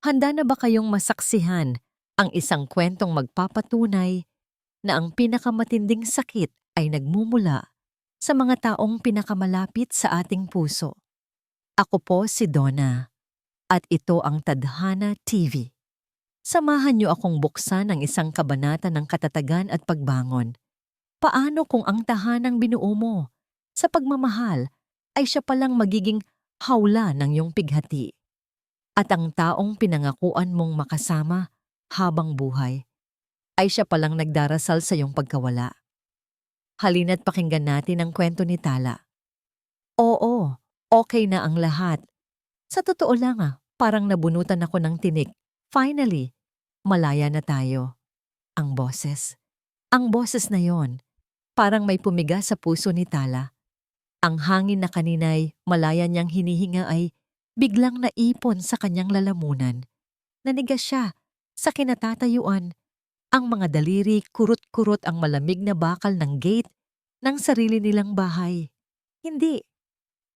Handa na ba kayong masaksihan ang isang kwentong magpapatunay na ang pinakamatinding sakit ay nagmumula sa mga taong pinakamalapit sa ating puso? Ako po si Donna at ito ang Tadhana TV. Samahan niyo akong buksan ang isang kabanata ng katatagan at pagbangon. Paano kung ang tahanang binuo mo sa pagmamahal ay siya palang magiging hawla ng iyong pighati? At ang taong pinangakuan mong makasama habang buhay ay siya palang nagdarasal sa iyong pagkawala. Halina't pakinggan natin ang kwento ni Tala. Oo, okay na ang lahat. Sa totoo lang parang nabunutan ako ng tinik. Finally, malaya na tayo. Ang boses. Ang boses na yon, parang may pumiga sa puso ni Tala. Ang hangin na kanina'y malaya niyang hinihinga ay biglang naipon sa kanyang lalamunan. Nanigas siya sa kinatatayuan. Ang mga daliri kurot-kurot ang malamig na bakal ng gate ng sarili nilang bahay. Hindi.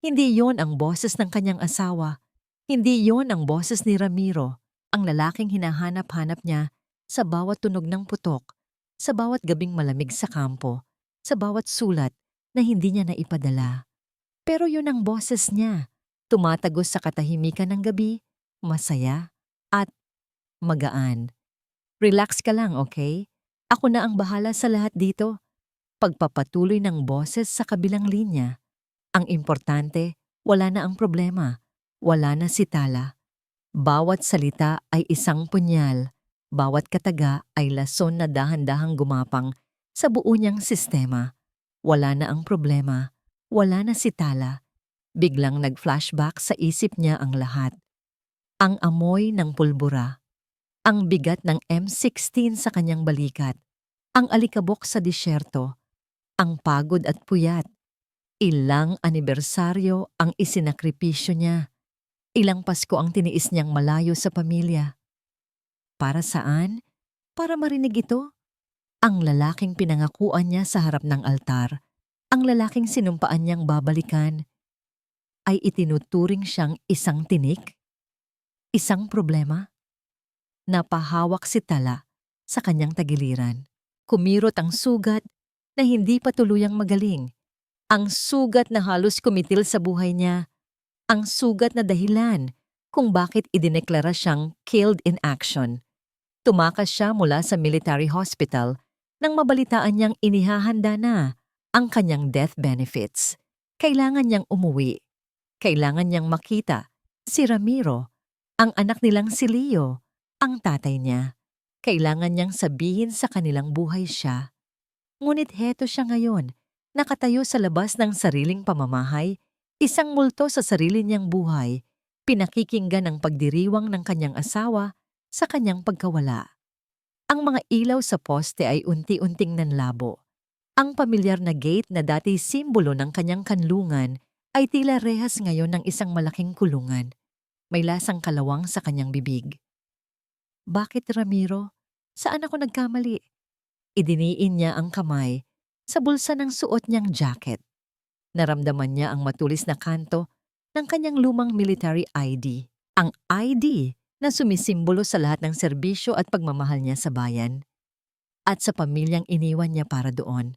Hindi yon ang boses ng kanyang asawa. Hindi yon ang boses ni Ramiro, ang lalaking hinahanap-hanap niya sa bawat tunog ng putok, sa bawat gabing malamig sa kampo, sa bawat sulat na hindi niya naipadala. Pero yun ang boses niya, tumatagos sa katahimikan ng gabi, masaya at magaan. Relax ka lang, okay? Ako na ang bahala sa lahat dito. Pagpapatuloy ng boses sa kabilang linya. Ang importante, wala na ang problema. Wala na si Tala. Bawat salita ay isang punyal. Bawat kataga ay lason na dahan-dahang gumapang sa buo niyang sistema. Wala na ang problema. Wala na si Tala. Biglang nag-flashback sa isip niya ang lahat. Ang amoy ng pulbura. Ang bigat ng M16 sa kanyang balikat. Ang alikabok sa disyerto. Ang pagod at puyat. Ilang anibersaryo ang isinakripisyo niya. Ilang Pasko ang tiniis niyang malayo sa pamilya. Para saan? Para marinig ito. Ang lalaking pinangakuan niya sa harap ng altar, ang lalaking sinumpaan niyang babalikan, ay itinuturing siyang isang tinik? Isang problema? Napahawak si Tala sa kanyang tagiliran. Kumirot ang sugat na hindi pa tuluyang magaling. Ang sugat na halos kumitil sa buhay niya. Ang sugat na dahilan kung bakit idineklara siyang killed in action. Tumakas siya mula sa military hospital nang mabalitaan niyang inihahanda na ang kanyang death benefits. Kailangan niyang umuwi. Kailangan niyang makita si Ramiro, ang anak nilang si Leo, ang tatay niya. Kailangan niyang sabihin sa kanilang buhay siya. Ngunit heto siya ngayon, nakatayo sa labas ng sariling pamamahay, isang multo sa sarili niyang buhay, pinakikinggan ang pagdiriwang ng kanyang asawa sa kanyang pagkawala. Ang mga ilaw sa poste ay unti-unting nanlabo. Ang pamilyar na gate na dati simbolo ng kanyang kanlungan ay tila rehas ngayon ng isang malaking kulungan. May lasang kalawang sa kanyang bibig. Bakit, Ramiro? Saan ako nagkamali? Idiniin niya ang kamay sa bulsa ng suot niyang jacket. Naramdaman niya ang matulis na kanto ng kanyang lumang military ID. Ang ID na sumisimbolo sa lahat ng serbisyo at pagmamahal niya sa bayan. At sa pamilyang iniwan niya para doon.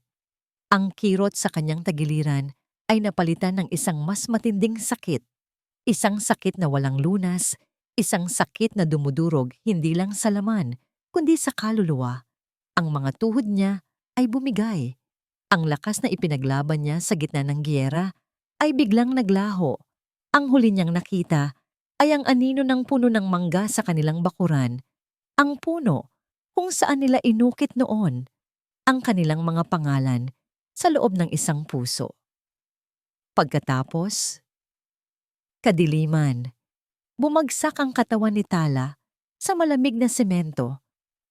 Ang kirot sa kanyang tagiliran ay napalitan ng isang mas matinding sakit. Isang sakit na walang lunas, isang sakit na dumudurog hindi lang sa laman, kundi sa kaluluwa. Ang mga tuhod niya ay bumigay. Ang lakas na ipinaglaban niya sa gitna ng giyera ay biglang naglaho. Ang huli niyang nakita ay ang anino ng puno ng mangga sa kanilang bakuran. Ang puno kung saan nila inukit noon ang kanilang mga pangalan sa loob ng isang puso. Pagkatapos, kadiliman. Bumagsak ang katawan ni Tala sa malamig na semento.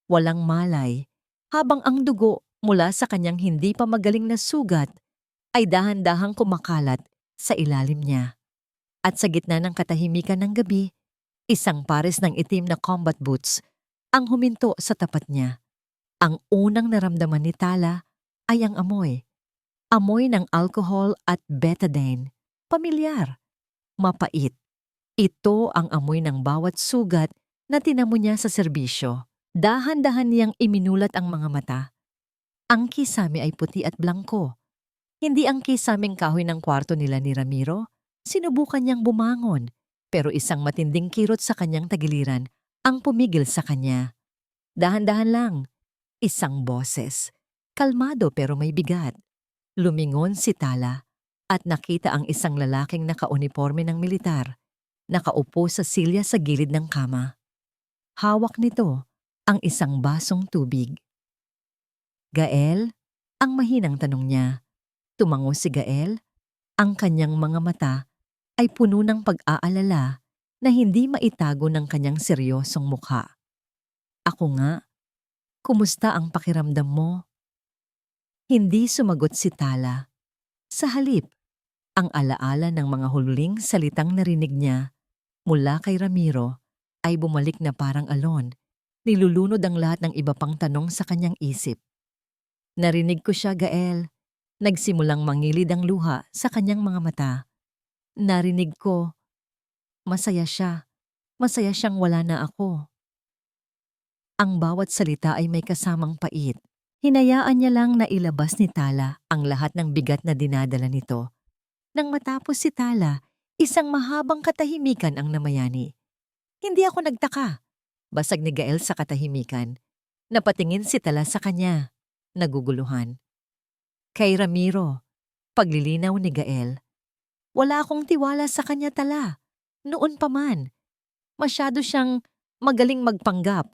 Walang malay, habang ang dugo mula sa kanyang hindi pa magaling na sugat ay dahan-dahang kumakalat sa ilalim niya. At sa gitna ng katahimikan ng gabi, isang pares ng itim na combat boots ang huminto sa tapat niya. Ang unang naramdaman ni Tala ay ang amoy. Amoy ng alcohol at betadine. Pamilyar. Mapait. Ito ang amoy ng bawat sugat na tinamo niya sa serbisyo. Dahan-dahan niyang iminulat ang mga mata. Ang kisame ay puti at blangko. Hindi ang kisameng kahoy ng kwarto nila ni Ramiro. Sinubukan niyang bumangon, pero isang matinding kirot sa kanyang tagiliran ang pumigil sa kanya. Dahan-dahan lang. Isang boses. Kalmado pero may bigat. Lumingon si Tala at nakita ang isang lalaking nakauniforme ng militar. Nakaupo sa silya sa gilid ng kama. Hawak nito ang isang basong tubig. Gael? Ang mahinang tanong niya. Tumango si Gael. Ang kanyang mga mata ay puno ng pag-aalala na hindi maitago ng kanyang seryosong mukha. Ako nga. Kumusta ang pakiramdam mo? Hindi sumagot si Tala. Sa halip, ang alaala ng mga huling salitang narinig niya mula kay Ramiro ay bumalik na parang alon. Nilulunod ang lahat ng iba pang tanong sa kanyang isip. Narinig ko siya, Gael. Nagsimulang mangilid ang luha sa kanyang mga mata. Narinig ko. Masaya siya. Masaya siyang wala na ako. Ang bawat salita ay may kasamang pait. Hinayaan niya lang na ilabas ni Tala ang lahat ng bigat na dinadala nito. Nang matapos si Tala, isang mahabang katahimikan ang namayani. Hindi ako nagtaka. Basag ni Gael sa katahimikan. Napatingin si Tala sa kanya. Naguguluhan. Kay Ramiro, paglilinaw ni Gael. Wala akong tiwala sa kanya, Tala. Noon pa man. Masyado siyang magaling magpanggap.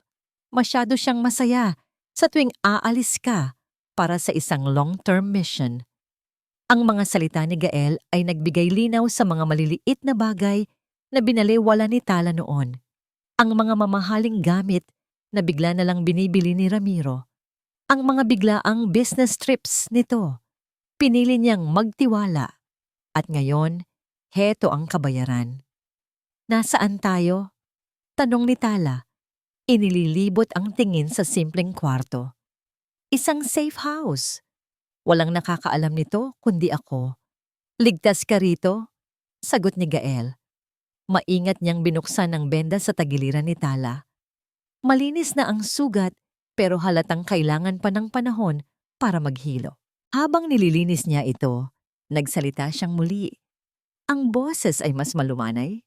Masyado siyang masaya sa tuwing aalis ka para sa isang long-term mission. Ang mga salita ni Gael ay nagbigay linaw sa mga maliliit na bagay na binaliwala ni Tala noon. Ang mga mamahaling gamit na bigla na lang binibili ni Ramiro. Ang mga biglaang business trips nito. Pinili niyang magtiwala. At ngayon, heto ang kabayaran. Nasaan tayo? Tanong ni Tala. Inililibot ang tingin sa simpleng kwarto. Isang safe house. Walang nakakaalam nito kundi ako. Ligtas ka rito? Sagot ni Gael. Maingat niyang binuksan ang benda sa tagiliran ni Tala. Malinis na ang sugat pero halatang kailangan pa ng panahon para maghilo. Habang nililinis niya ito, nagsalita siyang muli. Ang boses ay mas malumanay.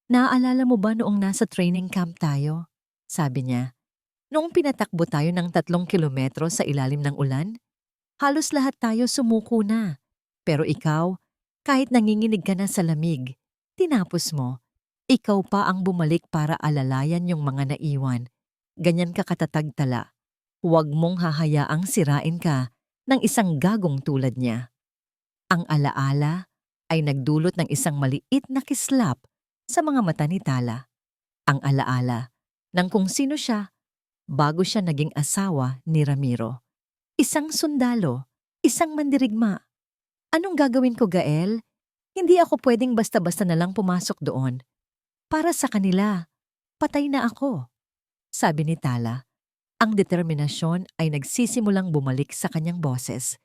Naaalala mo ba noong nasa training camp tayo? Sabi niya. Noong pinatakbo tayo ng 3 kilometro sa ilalim ng ulan, halos lahat tayo sumuko na. Pero ikaw, kahit nanginginig ka na sa lamig, tinapos mo. Ikaw pa ang bumalik para alalayan yung mga naiwan. Ganyan ka katatag, Tala. Huwag mong hahayaang sirain ka ng isang gagong tulad niya. Ang alaala ay nagdulot ng isang maliit na kislap sa mga mata ni Tala. Ang alaala ng kung sino siya bago siya naging asawa ni Ramiro. Isang sundalo, isang mandirigma. Anong gagawin ko, Gael? Hindi ako pwedeng basta-basta na lang pumasok doon. Para sa kanila, patay na ako. Sabi ni Tala. Ang determinasyon ay nagsisimulang bumalik sa kanyang boses.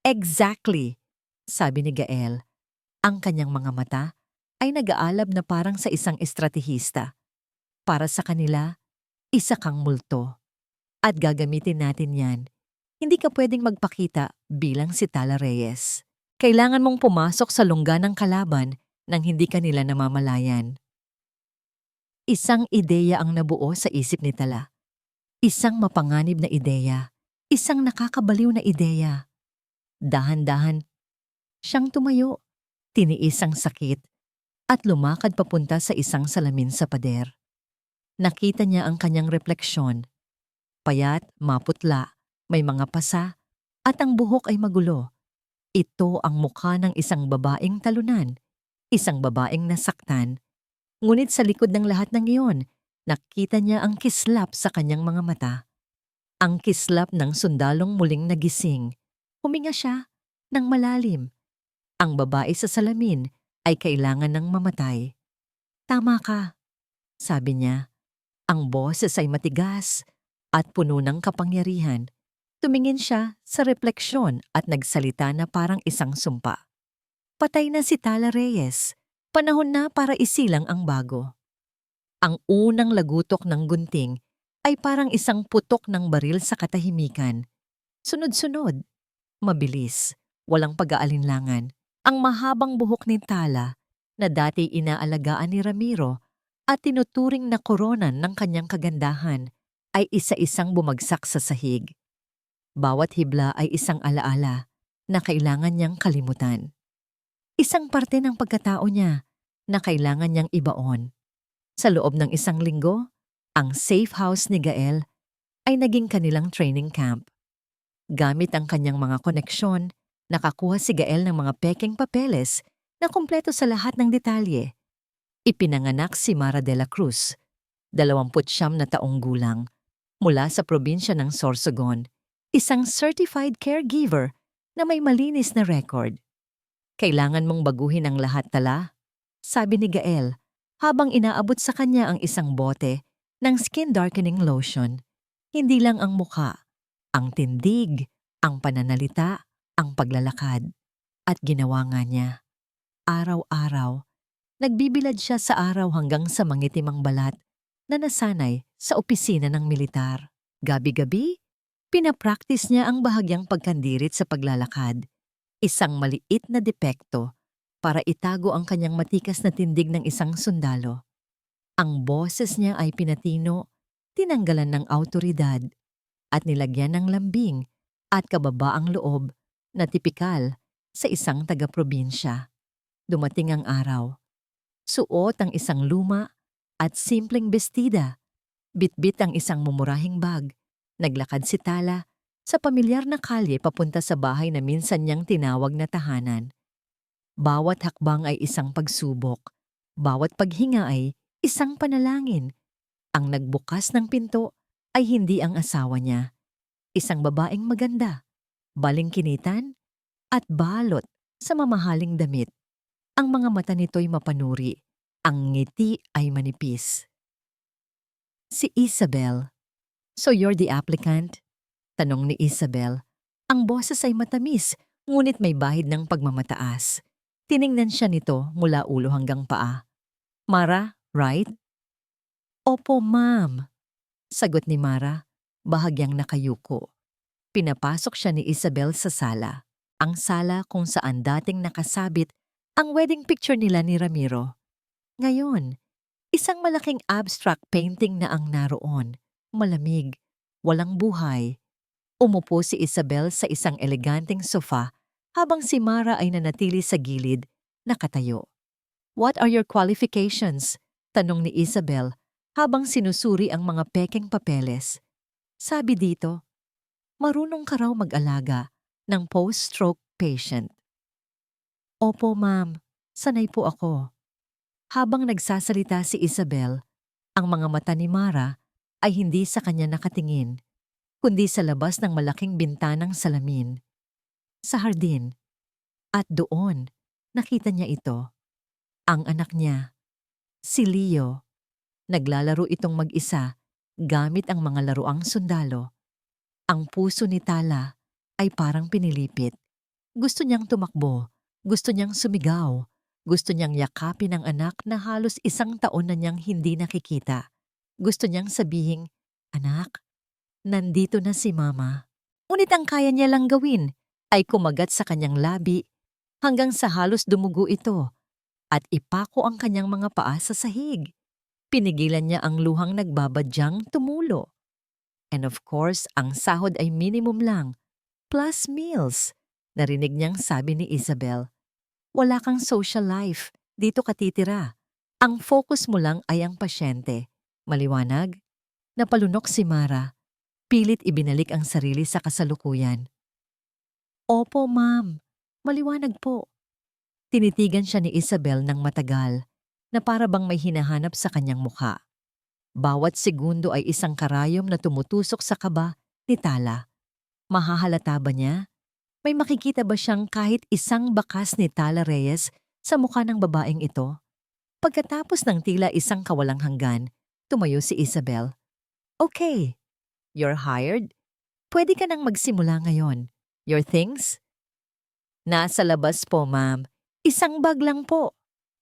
Exactly, sabi ni Gael. Ang kanyang mga mata ay nag-aalab na parang sa isang estratehista. Para sa kanila, isa kang multo. At gagamitin natin yan. Hindi ka pwedeng magpakita bilang si Tala Reyes. Kailangan mong pumasok sa lungga ng kalaban nang hindi ka nila namamalayan. Isang ideya ang nabuo sa isip ni Tala. Isang mapanganib na ideya. Isang nakakabaliw na ideya. Dahan-dahan, siyang tumayo. Tiniis ang sakit at lumakad papunta sa isang salamin sa pader. Nakita niya ang kanyang refleksyon. Payat, maputla, may mga pasa, at ang buhok ay magulo. Ito ang mukha ng isang babaeng talunan, isang babaeng nasaktan. Ngunit sa likod ng lahat ng iyon, nakita niya ang kislap sa kanyang mga mata. Ang kislap ng sundalong muling nagising. Huminga siya ng malalim. Ang babae sa salamin ay kailangan ng mamatay. Tama ka, sabi niya. Ang boses ay matigas at puno ng kapangyarihan. Tumingin siya sa refleksyon at nagsalita na parang isang sumpa. Patay na si Tala Reyes. Panahon na para isilang ang bago. Ang unang lagutok ng gunting ay parang isang putok ng baril sa katahimikan. Sunod-sunod, mabilis, walang pag-aalinlangan. Ang mahabang buhok ni Tala na dati inaalagaan ni Ramiro at tinuturing na koronan ng kanyang kagandahan ay isa-isang bumagsak sa sahig. Bawat hibla ay isang alaala na kailangan niyang kalimutan. Isang parte ng pagkatao niya na kailangan niyang ibaon. Sa loob ng isang linggo, ang safe house ni Gael ay naging kanilang training camp. Gamit ang kanyang mga koneksyon, nakakuha si Gael ng mga pekeng papeles na kumpleto sa lahat ng detalye. Ipinanganak si Mara de la Cruz, 29 na taong gulang, mula sa probinsya ng Sorsogon, isang certified caregiver na may malinis na record. Kailangan mong baguhin ang lahat, Tala, sabi ni Gael habang inaabot sa kanya ang isang bote ng skin darkening lotion. Hindi lang ang muka, ang tindig, ang pananalita, ang paglalakad. At ginawa nga niya. Araw-araw, nagbibilad siya sa araw hanggang sa mangitim ang balat na nasanay sa opisina ng militar. Gabi-gabi, pinapraktis niya ang bahagyang pagkandirit sa paglalakad. Isang maliit na depekto para itago ang kanyang matikas na tindig ng isang sundalo. Ang boses niya ay pinatino, tinanggalan ng awtoridad, at nilagyan ng lambing at kababaang loob na tipikal sa isang taga-probinsya. Dumating ang araw. Suot ang isang luma at simpleng bestida. Bitbit ang isang mumurahing bag. Naglakad si Tala sa pamilyar na kalye papunta sa bahay na minsan niyang tinawag na tahanan. Bawat hakbang ay isang pagsubok. Bawat paghinga ay isang panalangin. Ang nagbukas ng pinto ay hindi ang asawa niya. Isang babaeng maganda, balingkinitan, at balot sa mamahaling damit. Ang mga mata nito'y mapanuri. Ang ngiti ay manipis. Si Isabel. So you're the applicant? Tanong ni Isabel. Ang boses ay matamis, ngunit may bahid ng pagmamataas. Tiningnan siya nito mula ulo hanggang paa. Mara, right? Opo, ma'am. Sagot ni Mara, bahagyang nakayuko. Pinapasok siya ni Isabel sa sala. Ang sala kung saan dating nakasabit ang wedding picture nila ni Ramiro. Ngayon, isang malaking abstract painting na ang naroon. Malamig, walang buhay. Umupo si Isabel sa isang eleganteng sofa habang si Mara ay nanatili sa gilid, nakatayo. What are your qualifications? Tanong ni Isabel habang sinusuri ang mga pekeng papeles. Sabi dito, marunong ka raw mag-alaga ng post-stroke patient. Opo, ma'am. Sanay po ako. Habang nagsasalita si Isabel, ang mga mata ni Mara ay hindi sa kanya nakatingin, kundi sa labas ng malaking bintanang salamin. Sa hardin. At doon, nakita niya ito. Ang anak niya, si Leo. Naglalaro itong mag-isa gamit ang mga laruang sundalo. Ang puso ni Tala ay parang pinilipit. Gusto niyang tumakbo, gusto niyang sumigaw, gusto niyang yakapin ang anak na halos 1 taon na niyang hindi nakikita. Gusto niyang sabihing, "Anak, nandito na si Mama." Ngunit ang kaya niya lang gawin ay kumagat sa kanyang labi hanggang sa halos dumugo ito at ipako ang kanyang mga paa sa sahig. Pinigilan niya ang luhang nagbabadyang tumulo. And of course, ang sahod ay minimum lang, plus meals. Narinig niyang sabi ni Isabel, wala kang social life, dito ka titira. Ang focus mo lang ay ang pasyente. Maliwanag? Napalunok si Mara. Pilit ibinalik ang sarili sa kasalukuyan. Opo, ma'am. Maliwanag po. Tinitigan siya ni Isabel ng matagal na para bang may hinahanap sa kanyang mukha. Bawat segundo ay isang karayom na tumutusok sa kaba ni Tala. Mahahalata ba niya? May makikita ba siyang kahit isang bakas ni Tala Reyes sa mukha ng babaeng ito? Pagkatapos ng tila isang kawalang hanggan, tumayo si Isabel. Okay, you're hired. Pwede ka nang magsimula ngayon. Your things? Nasa labas po, ma'am. Isang bag lang po,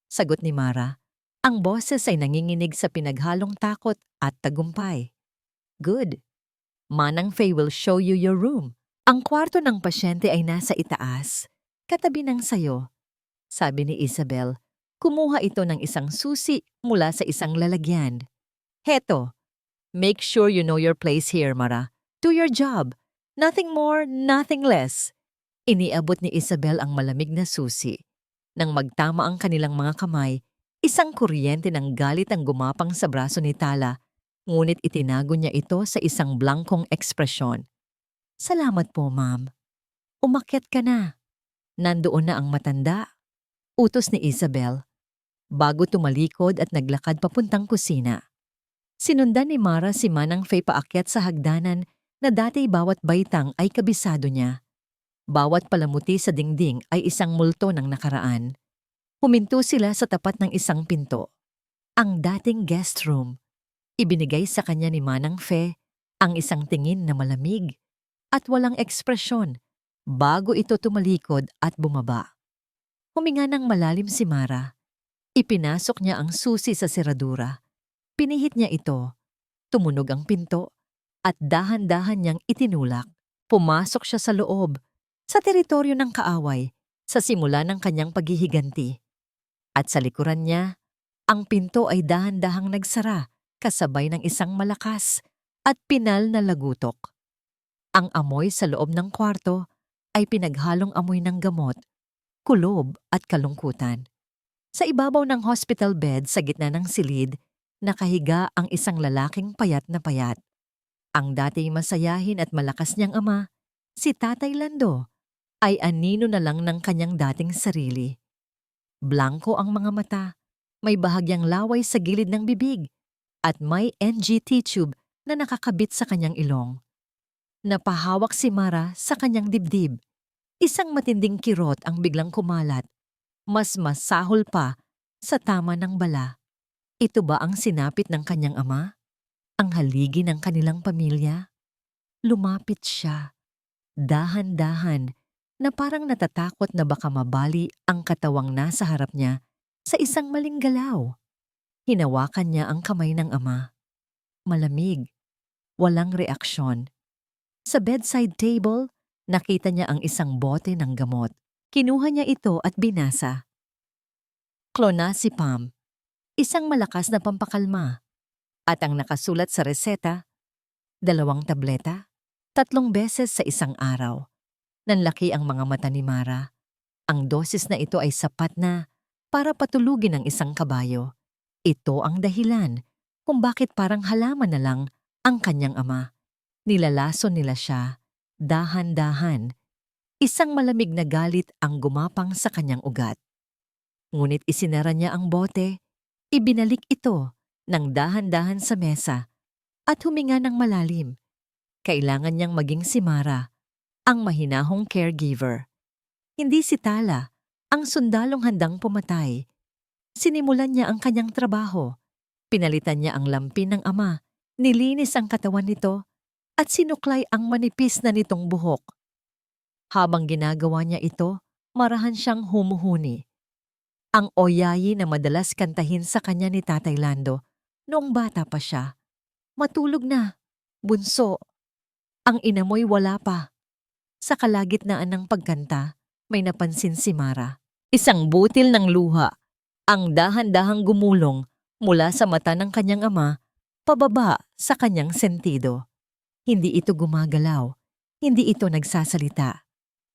sagot ni Mara. Ang boses ay nanginginig sa pinaghalong takot at tagumpay. Good. Manang Faye will show you your room. Ang kwarto ng pasyente ay nasa itaas, katabi ng sayo, sabi ni Isabel. Kumuha ito ng isang susi mula sa isang lalagyan. Heto, make sure you know your place here, Mara. Do your job. Nothing more, nothing less. Iniabot ni Isabel ang malamig na susi. Nang magtama ang kanilang mga kamay, isang kuryente ng galit ang gumapang sa braso ni Tala, ngunit itinago niya ito sa isang blankong ekspresyon. Salamat po, ma'am. Umakyat ka na. Nandoon na ang matanda. Utos ni Isabel, bago tumalikod at naglakad papuntang kusina. Sinundan ni Mara si Manang Faye paakyat sa hagdanan na dati bawat baitang ay kabisado niya. Bawat palamuti sa dingding ay isang multo ng nakaraan. Huminto sila sa tapat ng isang pinto. Ang dating guest room. Ibinigay sa kanya ni Manang Faye ang isang tingin na malamig at walang ekspresyon bago ito tumalikod at bumaba. Huminga ng malalim si Mara. Ipinasok niya ang susi sa seradura. Pinihit niya ito. Tumunog ang pinto at dahan-dahan niyang itinulak. Pumasok siya sa loob, sa teritoryo ng kaaway, sa simula ng kanyang paghihiganti. At sa likuran niya, ang pinto ay dahan-dahang nagsara kasabay ng isang malakas at pinal na lagutok. Ang amoy sa loob ng kwarto ay pinaghalong amoy ng gamot, kulob at kalungkutan. Sa ibabaw ng hospital bed sa gitna ng silid, nakahiga ang isang lalaking payat na payat. Ang dati masayahin at malakas niyang ama, si Tatay Lando, ay anino na lang ng kanyang dating sarili. Blanko ang mga mata, may bahagyang laway sa gilid ng bibig, at may NGT tube na nakakabit sa kanyang ilong. Napahawak si Mara sa kanyang dibdib. Isang matinding kirot ang biglang kumalat. Mas masahol pa sa tama ng bala. Ito ba ang sinapit ng kanyang ama? Ang haligi ng kanilang pamilya? Lumapit siya, dahan-dahan, na parang natatakot na baka mabali ang katawang nasa harap niya sa isang maling galaw. Hinawakan niya ang kamay ng ama. Malamig, walang reaksyon. Sa bedside table, nakita niya ang isang bote ng gamot. Kinuha niya ito at binasa. Clonazepam, isang malakas na pampakalma. At ang nakasulat sa reseta, 2 tableta, 3 beses sa isang araw. Nanlaki ang mga mata ni Mara. Ang dosis na ito ay sapat na para patulugin ang isang kabayo. Ito ang dahilan kung bakit parang halaman na lang ang kanyang ama. Nilalason nila siya, dahan-dahan. Isang malamig na galit ang gumapang sa kanyang ugat. Ngunit isinara niya ang bote, ibinalik ito ng dahan-dahan sa mesa at huminga ng malalim. Kailangan niyang maging si Mara, ang mahinahong caregiver. Hindi si Tala, ang sundalong handang pumatay. Sinimulan niya ang kanyang trabaho. Pinalitan niya ang lampin ng ama, nilinis ang katawan nito, at sinuklay ang manipis na nitong buhok. Habang ginagawa niya ito, marahan siyang humuhuni. Ang oyayi na madalas kantahin sa kanya ni Tatay Lando noong bata pa siya. Matulog na, bunso. Ang inamoy wala pa. Sa kalagitnaan ng pagkanta, may napansin si Mara. Isang butil ng luha, ang dahan-dahang gumulong mula sa mata ng kanyang ama, pababa sa kanyang sentido. Hindi ito gumagalaw, hindi ito nagsasalita.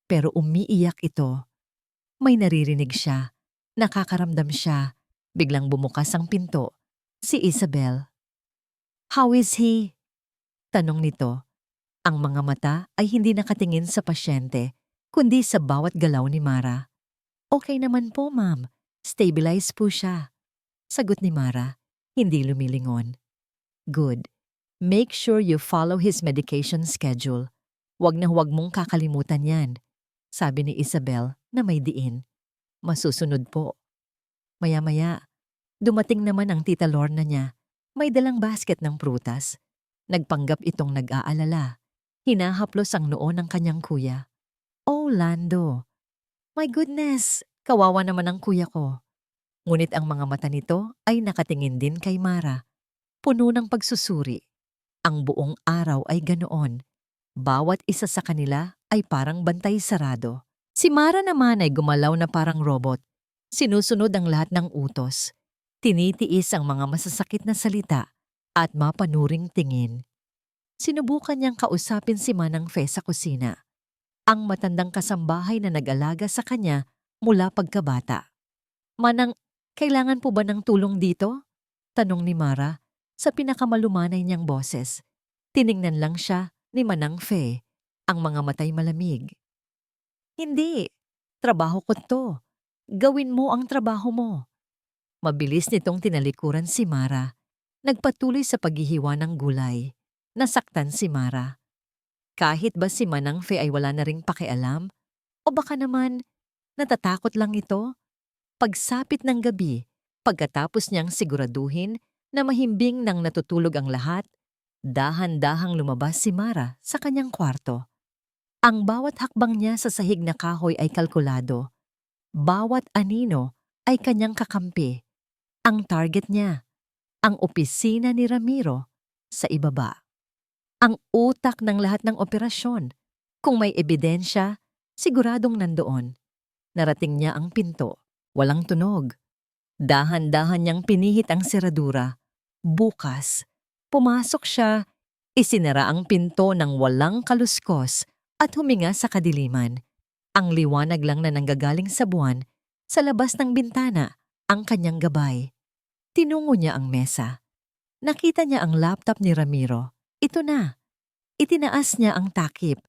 Pero umiiyak ito. May naririnig siya, nakakaramdam siya. Biglang bumukas ang pinto. Si Isabel. How is he? Tanong nito. Ang mga mata ay hindi nakatingin sa pasyente, kundi sa bawat galaw ni Mara. Okay naman po, ma'am. Stabilize po siya. Sagot ni Mara, hindi lumilingon. Good. Make sure you follow his medication schedule. Huwag na huwag mong kakalimutan yan. Sabi ni Isabel na may diin. Masusunod po. Maya-maya, dumating naman ang Tita Lorna niya. May dalang basket ng prutas. Nagpanggap itong nag-aalala. Hinahaplos ang noo ng kanyang kuya. Oh, Lando. My goodness, kawawa naman ang kuya ko. Ngunit ang mga mata nito ay nakatingin din kay Mara, puno ng pagsusuri. Ang buong araw ay ganoon. Bawat isa sa kanila ay parang bantay sarado. Si Mara naman ay gumalaw na parang robot. Sinusunod ang lahat ng utos. Tinitiis ang mga masasakit na salita at mapanuring tingin. Sinubukan niyang kausapin si Manang Fe sa kusina, ang matandang kasambahay na nag-alaga sa kanya mula pagkabata. Manang, kailangan po ba ng tulong dito? Tanong ni Mara sa pinakamalumanay niyang boses. Tiningnan lang siya ni Manang Fe, ang mga matay malamig. Hindi, trabaho ko to. Gawin mo ang trabaho mo. Mabilis nitong tinalikuran si Mara. Nagpatuloy sa paghihiwa ng gulay. Nasaktan si Mara. Kahit ba si Manang Fe ay wala na ring pakialam? O baka naman, natatakot lang ito? Pagsapit ng gabi, pagkatapos niyang siguraduhin na mahimbing nang natutulog ang lahat, dahan-dahang lumabas si Mara sa kanyang kwarto. Ang bawat hakbang niya sa sahig na kahoy ay kalkulado. Bawat anino ay kanyang kakampi. Ang target niya, ang opisina ni Ramiro sa ibaba. Ang utak ng lahat ng operasyon. Kung may ebidensya, siguradong nandoon. Narating niya ang pinto. Walang tunog. Dahan-dahan niyang pinihit ang seradura. Bukas, pumasok siya, isinara ang pinto ng walang kaluskos at huminga sa kadiliman. Ang liwanag lang na nanggagaling sa buwan, sa labas ng bintana, ang kanyang gabay. Tinungo niya ang mesa. Nakita niya ang laptop ni Ramiro. Ito na. Itinaas niya ang takip.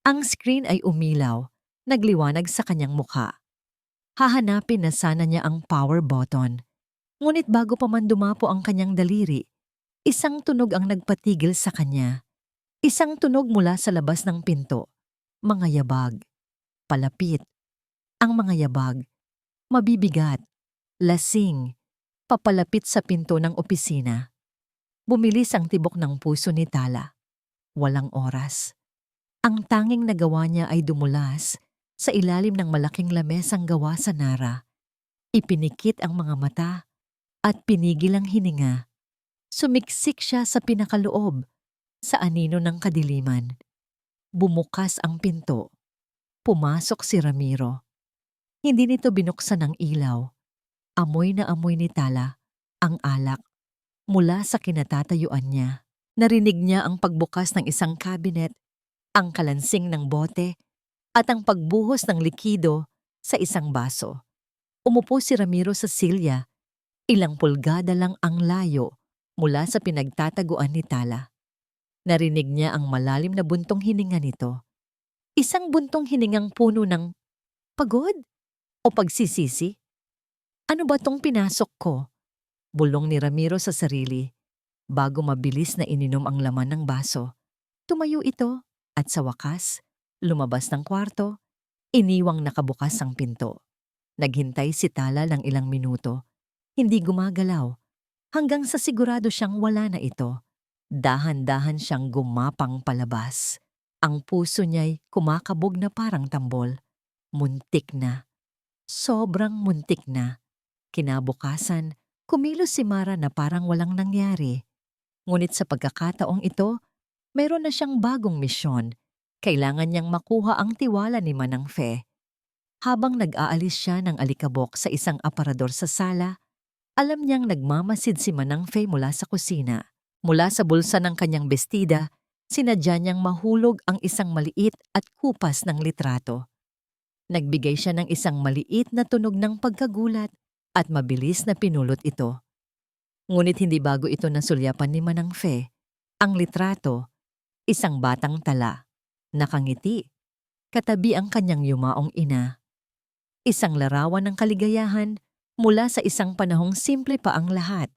Ang screen ay umilaw, nagliwanag sa kanyang mukha. Hahanapin na sana niya ang power button. Ngunit bago pa man dumapo ang kanyang daliri, isang tunog ang nagpatigil sa kanya. Isang tunog mula sa labas ng pinto. Mga yabag. Palapit. Ang mga yabag. Mabibigat. Lasing. Papalapit sa pinto ng opisina. Bumilis ang tibok ng puso ni Tala. Walang oras. Ang tanging nagawa niya ay dumulas sa ilalim ng malaking lamesang gawa sa Nara. Ipinikit ang mga mata at pinigil ang hininga. Sumiksik siya sa pinakaloob, sa anino ng kadiliman. Bumukas ang pinto. Pumasok si Ramiro. Hindi nito binuksan ang ilaw. Amoy na amoy ni Tala ang alak mula sa kinatatayuan niya. Narinig niya ang pagbukas ng isang cabinet, ang kalansing ng bote, at ang pagbuhos ng likido sa isang baso. Umupo si Ramiro sa silya. Ilang pulgada lang ang layo mula sa pinagtataguan ni Tala. Narinig niya ang malalim na buntong hininga nito. Isang buntong hiningang puno ng pagod o pagsisisi. Ano ba tong pinasok ko? Bulong ni Ramiro sa sarili. Bago mabilis na ininom ang laman ng baso, tumayo ito at sa wakas, lumabas ng kwarto, iniwang nakabukas ang pinto. Naghintay si Tala ng ilang minuto, hindi gumagalaw, hanggang sa sigurado siyang wala na ito. Dahan-dahan siyang gumapang palabas. Ang puso niya'y kumakabog na parang tambol. Muntik na. Sobrang muntik na. Kinabukasan, kumilos si Mara na parang walang nangyari. Ngunit sa pagkakataong ito, mayroon na siyang bagong misyon. Kailangan niyang makuha ang tiwala ni Manang Fe. Habang nag-aalis siya ng alikabok sa isang aparador sa sala, alam niyang nagmamasid si Manang Fe mula sa kusina. Mula sa bulsa ng kanyang bestida, sinadya niyang mahulog ang isang maliit at kupas ng litrato. Nagbigay siya ng isang maliit na tunog ng pagkagulat at mabilis na pinulot ito. Ngunit hindi bago ito nasulyapan ni Manang Fe. Ang litrato, isang batang tala, nakangiti, katabi ang kanyang yumaong ina. Isang larawan ng kaligayahan mula sa isang panahong simple pa ang lahat.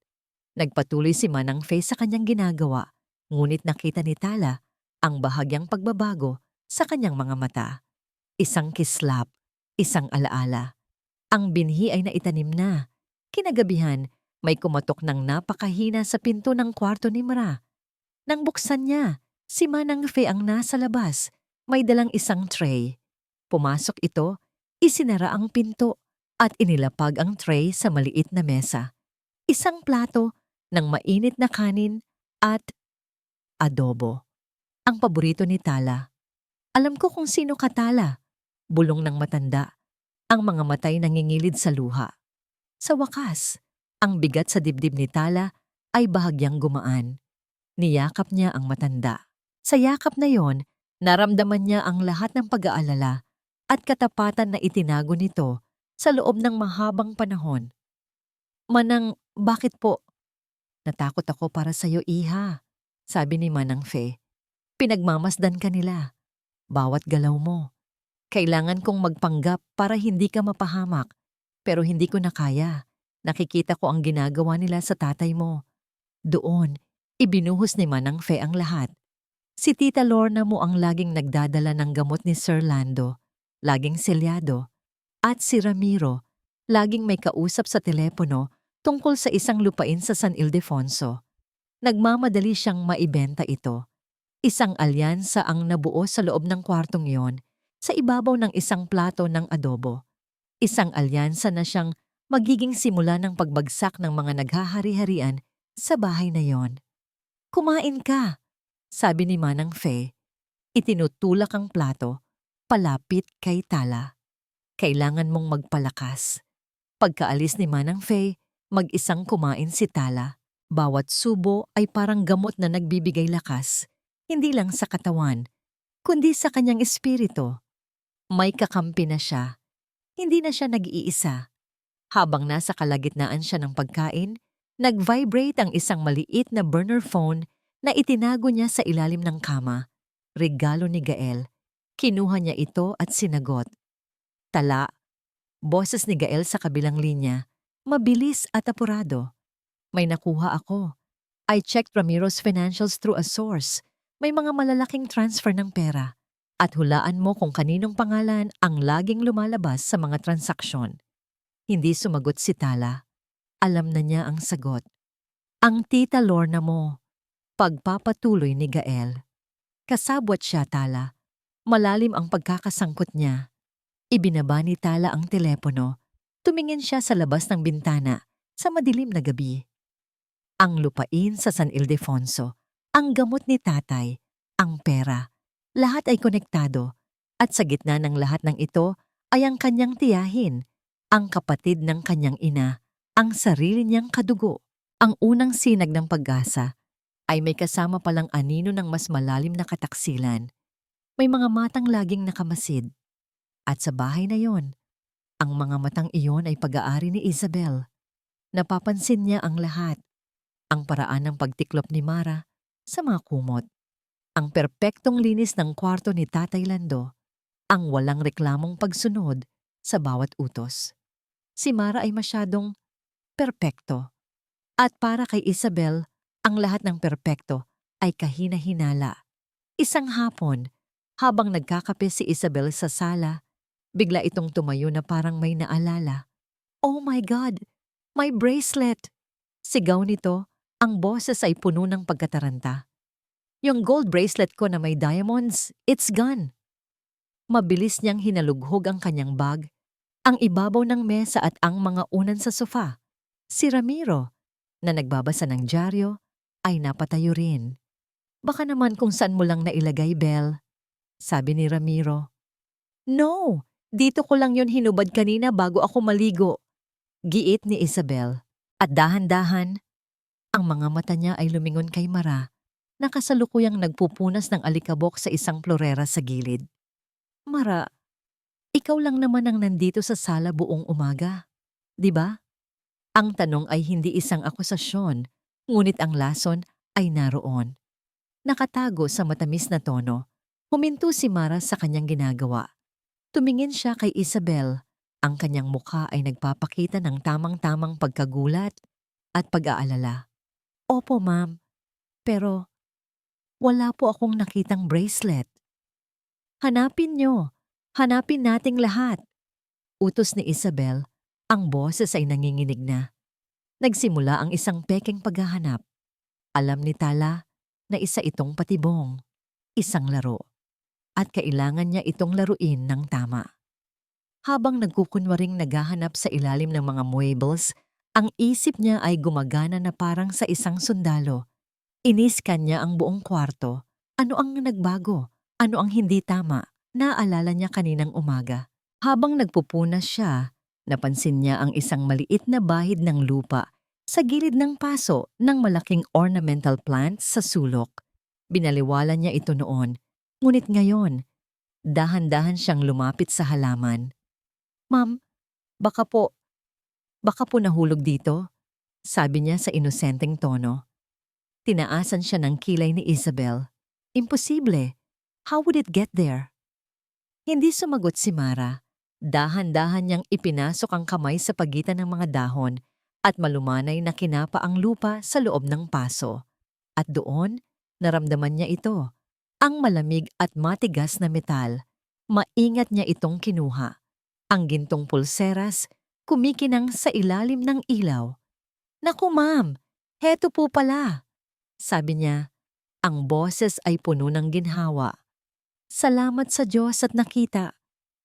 Nagpatuloy si Manang Fe sa kanyang ginagawa, ngunit nakita ni Tala ang bahagyang pagbabago sa kanyang mga mata. Isang kislap, isang alaala. Ang binhi ay naitanim na. Kinagabihan, may kumatok ng napakahina sa pinto ng kwarto ni Mara. Nang buksan niya, si Manang Fe ang nasa labas. May dalang isang tray. Pumasok ito, isinara ang pinto, at inilapag ang tray sa maliit na mesa. Isang plato ng mainit na kanin at adobo. Ang paborito ni Tala. Alam ko kung sino ka, Tala. Bulong ng matanda. Ang mga matay nangingilid sa luha. Sa wakas, ang bigat sa dibdib ni Tala ay bahagyang gumaan. Niyakap niya ang matanda. Sa yakap na yon, naramdaman niya ang lahat ng pag-aalala at katapatan na itinago nito sa loob ng mahabang panahon. Manang, bakit po? Natakot ako para sa'yo, iha, sabi ni Manang Fe. Pinagmamasdan ka nila. Bawat galaw mo. Kailangan kong magpanggap para hindi ka mapahamak. Pero hindi ko na kaya. Nakikita ko ang ginagawa nila sa tatay mo. Doon, ibinuhos ni Manang Fe ang lahat. Si Tita Lorna mo ang laging nagdadala ng gamot ni Sir Lando, laging selyado, at si Ramiro, laging may kausap sa telepono tungkol sa isang lupain sa San Ildefonso. Nagmamadali siyang maibenta ito. Isang alyansa ang nabuo sa loob ng kwartong yon, sa ibabaw ng isang plato ng adobo. Isang alyansa na siyang magiging simula ng pagbagsak ng mga naghahari-harian sa bahay na yon. Kumain ka, sabi ni Manang Fe. Itinutulak ang plato, palapit kay Tala. Kailangan mong magpalakas. Pagkaalis ni Manang Fe, mag-isang kumain si Tala. Bawat subo ay parang gamot na nagbibigay lakas, hindi lang sa katawan, kundi sa kanyang espiritu. May kakampi na siya. Hindi na siya nag-iisa. Habang nasa kalagitnaan siya ng pagkain, nag-vibrate ang isang maliit na burner phone na itinago niya sa ilalim ng kama. Regalo ni Gael. Kinuha niya ito at sinagot. Tala. Boses ni Gael sa kabilang linya. Mabilis at apurado. May nakuha ako. I checked Ramiro's financials through a source. May mga malalaking transfer ng pera. At hulaan mo kung kaninong pangalan ang laging lumalabas sa mga transaksyon. Hindi sumagot si Tala. Alam na niya ang sagot. Ang Tita Lorna mo. Pagpapatuloy ni Gael. Kasabwat siya, Tala. Malalim ang pagkakasangkot niya. Ibinaba ni Tala ang telepono. Tumingin siya sa labas ng bintana sa madilim na gabi. Ang lupain sa San Ildefonso, ang gamot ni tatay, ang pera, lahat ay konektado. At sa gitna ng lahat ng ito ay ang kanyang tiyahin, ang kapatid ng kanyang ina, ang sarili niyang kadugo. Ang unang sinag ng pag-asa ay may kasama palang anino ng mas malalim na kataksilan. May mga matang laging nakamasid. At sa bahay na yon, ang mga matang iyon ay pag-aari ni Isabel. Napapansin niya ang lahat. Ang paraan ng pagtiklop ni Mara sa mga kumot. Ang perpektong linis ng kwarto ni Tatay Lando. Ang walang reklamong pagsunod sa bawat utos. Si Mara ay masyadong perpekto. At para kay Isabel, ang lahat ng perpekto ay kahina-hinala. Isang hapon, habang nagkakape si Isabel sa sala, bigla itong tumayo na parang may naalala. Oh my God! My bracelet! Sigaw nito, ang boses ay puno ng pagkataranta. Yung gold bracelet ko na may diamonds, it's gone. Mabilis niyang hinalughog ang kanyang bag, ang ibabaw ng mesa at ang mga unan sa sofa. Si Ramiro, na nagbabasa ng dyaryo, ay napatayo rin. Baka naman kung saan mo lang nailagay, Belle, sabi ni Ramiro. No, dito ko lang yun hinubad kanina bago ako maligo. Giit ni Isabel, at dahan-dahan, ang mga mata niya ay lumingon kay Mara, na kasalukuyang nagpupunas ng alikabok sa isang florera sa gilid. Mara, ikaw lang naman ang nandito sa sala buong umaga, di ba? Ang tanong ay hindi isang akusasyon, ngunit ang lason ay naroon. Nakatago sa matamis na tono, huminto si Mara sa kanyang ginagawa. Tumingin siya kay Isabel. Ang kanyang mukha ay nagpapakita ng tamang-tamang pagkagulat at pag-aalala. Opo, ma'am. Pero wala po akong nakitang bracelet. Hanapin niyo. Hanapin nating lahat. Utos ni Isabel, ang boses ay nanginginig na. Nagsimula ang isang pekeng paghahanap. Alam ni Tala na isa itong patibong, isang laro. At kailangan niya itong laruin ng tama. Habang nagkukunwaring naghahanap sa ilalim ng mga muebles, ang isip niya ay gumagana na parang sa isang sundalo. Iniskan niya ang buong kwarto. Ano ang nagbago? Ano ang hindi tama? Naalala niya kaninang umaga. Habang nagpupunas siya, napansin niya ang isang maliit na bahid ng lupa sa gilid ng paso ng malaking ornamental plant sa sulok. Binaliwala niya ito noon, ngunit ngayon, dahan-dahan siyang lumapit sa halaman. "Ma'am, baka po, baka po nahulog dito?" sabi niya sa inosenteng tono. Tinaasan siya ng kilay ni Isabel. Imposible. How would it get there? Hindi sumagot si Mara. Dahan-dahan niyang ipinasok ang kamay sa pagitan ng mga dahon at malumanay na kinapa ang lupa sa loob ng paso. At doon, naramdaman niya ito. Ang malamig at matigas na metal. Maingat niya itong kinuha. Ang gintong pulseras, kumikinang sa ilalim ng ilaw. "Naku ma'am, heto po pala," sabi niya. Ang boses ay puno ng ginhawa. "Salamat sa Diyos at nakita."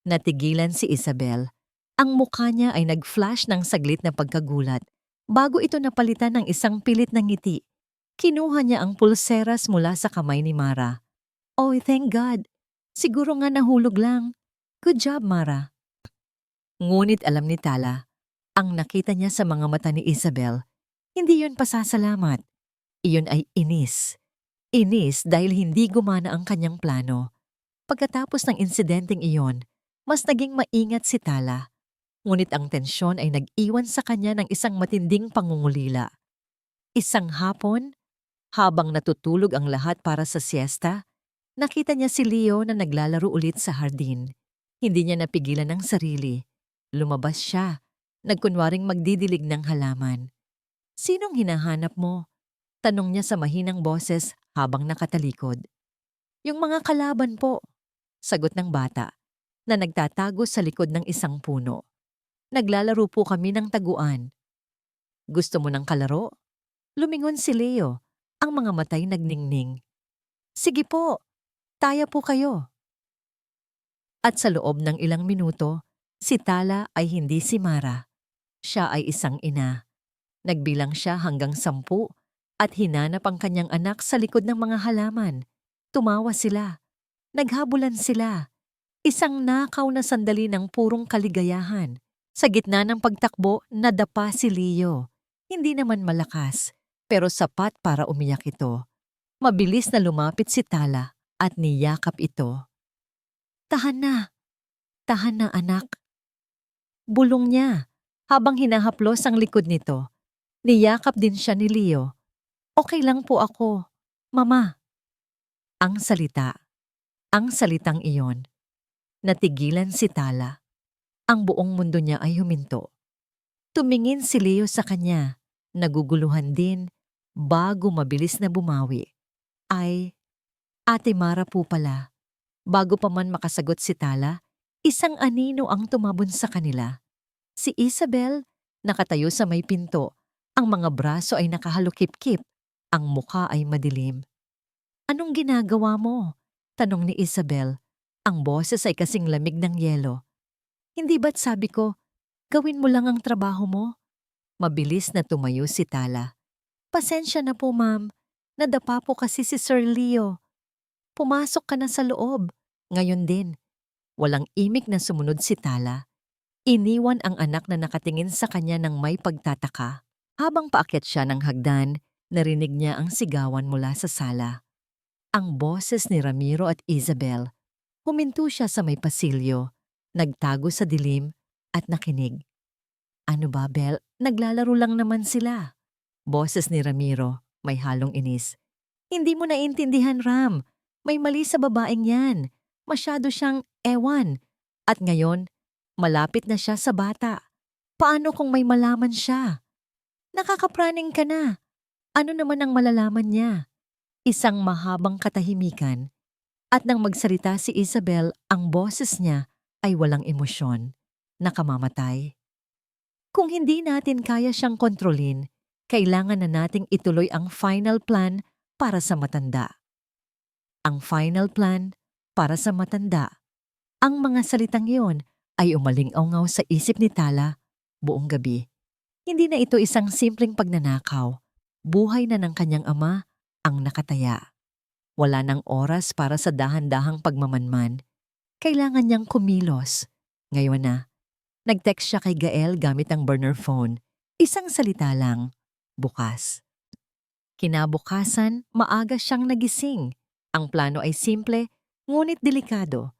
Natigilan si Isabel. Ang mukha niya ay nag-flash ng saglit na pagkagulat. Bago ito napalitan ng isang pilit na ngiti, kinuha niya ang pulseras mula sa kamay ni Mara. "Oh, thank God. Siguro nga nahulog lang. Good job, Mara." Ngunit alam ni Tala, ang nakita niya sa mga mata ni Isabel, hindi yun pasasalamat. Iyon ay inis. Inis dahil hindi gumana ang kanyang plano. Pagkatapos ng insidenteng iyon, mas naging maingat si Tala. Ngunit ang tensyon ay nag-iwan sa kanya ng isang matinding pangungulila. Isang hapon, habang natutulog ang lahat para sa siesta, nakita niya si Leo na naglalaro ulit sa hardin. Hindi niya napigilan ang sarili. Lumabas siya, nagkunwaring magdidilig ng halaman. "Sinong hinahanap mo?" tanong niya sa mahinang boses habang nakatalikod. "Yung mga kalaban po," sagot ng bata, na nagtatago sa likod ng isang puno. "Naglalaro po kami ng taguan." "Gusto mo ng kalaro?" Lumingon si Leo, ang mga matay nagningning. "Sige po, taya po kayo." At sa loob ng ilang minuto, si Tala ay hindi si Mara. Siya ay isang ina. Nagbilang siya hanggang 10 at hinanap ang kanyang anak sa likod ng mga halaman. Tumawa sila. Naghabulan sila. Isang nakaw na sandali ng purong kaligayahan. Sa gitna ng pagtakbo, nadapa si Leo. Hindi naman malakas, pero sapat para umiyak ito. Mabilis na lumapit si Tala at niyakap ito. Tahan na anak." Bulong niya habang hinahaplos ang likod nito. Niyakap din siya ni Leo. "Okay lang po ako, Mama." Ang salitang iyon. Natigilan si Tala. Ang buong mundo niya ay huminto. Tumingin si Leo sa kanya, naguguluhan din, bago mabilis na bumawi. "Ay, Ate Mara po pala." Bago pa man makasagot si Tala, isang anino ang tumabon sa kanila. Si Isabel, nakatayo sa may pinto. Ang mga braso ay nakahalukip-kip. Ang mukha ay madilim. "Anong ginagawa mo?" tanong ni Isabel. Ang boses ay kasing lamig ng yelo. "Hindi ba't sabi ko, gawin mo lang ang trabaho mo?" Mabilis na tumayo si Tala. "Pasensya na po, ma'am. Nadapa po kasi si Sir Leo. Pumasok ka na sa loob." Ngayon din. Walang imik na sumunod si Tala. Iniwan ang anak na nakatingin sa kanya ng may pagtataka. Habang paakyat siya ng hagdan, narinig niya ang sigawan mula sa sala. Ang boses ni Ramiro at Isabel. Huminto siya sa may pasilyo, nagtago sa dilim at nakinig. "Ano ba, Bel? Naglalaro lang naman sila." Boses ni Ramiro, may halong inis. "Hindi mo naiintindihan, Ram. May mali sa babaeng yan. Masyado siyang ewan. At ngayon, malapit na siya sa bata. Paano kung may malaman siya? Nakakapraning ka na. Ano naman ang malalaman niya?" Isang mahabang katahimikan. At nang magsalita si Isabel, ang boses niya ay walang emosyon. Nakamamatay. Kung hindi natin kaya siyang kontrolin, kailangan na nating ituloy ang final plan para sa matanda. Ang final plan para sa matanda. Ang mga salitang iyon ay umalingaw sa isip ni Tala buong gabi. Hindi na ito isang simpleng pagnanakaw. Buhay na ng kanyang ama ang nakataya. Wala nang oras para sa dahan-dahang pagmamanman. Kailangan niyang kumilos. Ngayon na, nag-text siya kay Gael gamit ang burner phone. Isang salita lang, bukas. Kinabukasan, maaga siyang nagising. Ang plano ay simple, ngunit delikado.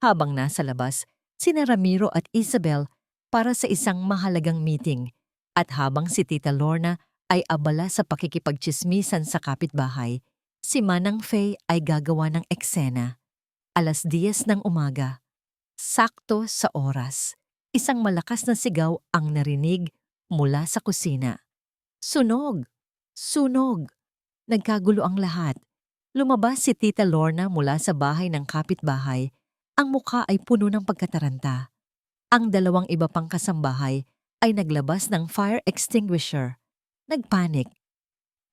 Habang nasa labas, sina Ramiro at Isabel para sa isang mahalagang meeting. At habang si Tita Lorna ay abala sa pakikipagtsismisan sa kapitbahay, si Manang Faye ay gagawa ng eksena. 10:00 ng umaga. Sakto sa oras. Isang malakas na sigaw ang narinig mula sa kusina. Sunog! Sunog! Nagkagulo ang lahat. Lumabas si Tita Lorna mula sa bahay ng kapitbahay. Ang mukha ay puno ng pagkataranta. Ang 2 iba pang kasambahay ay naglabas ng fire extinguisher. Nagpanik.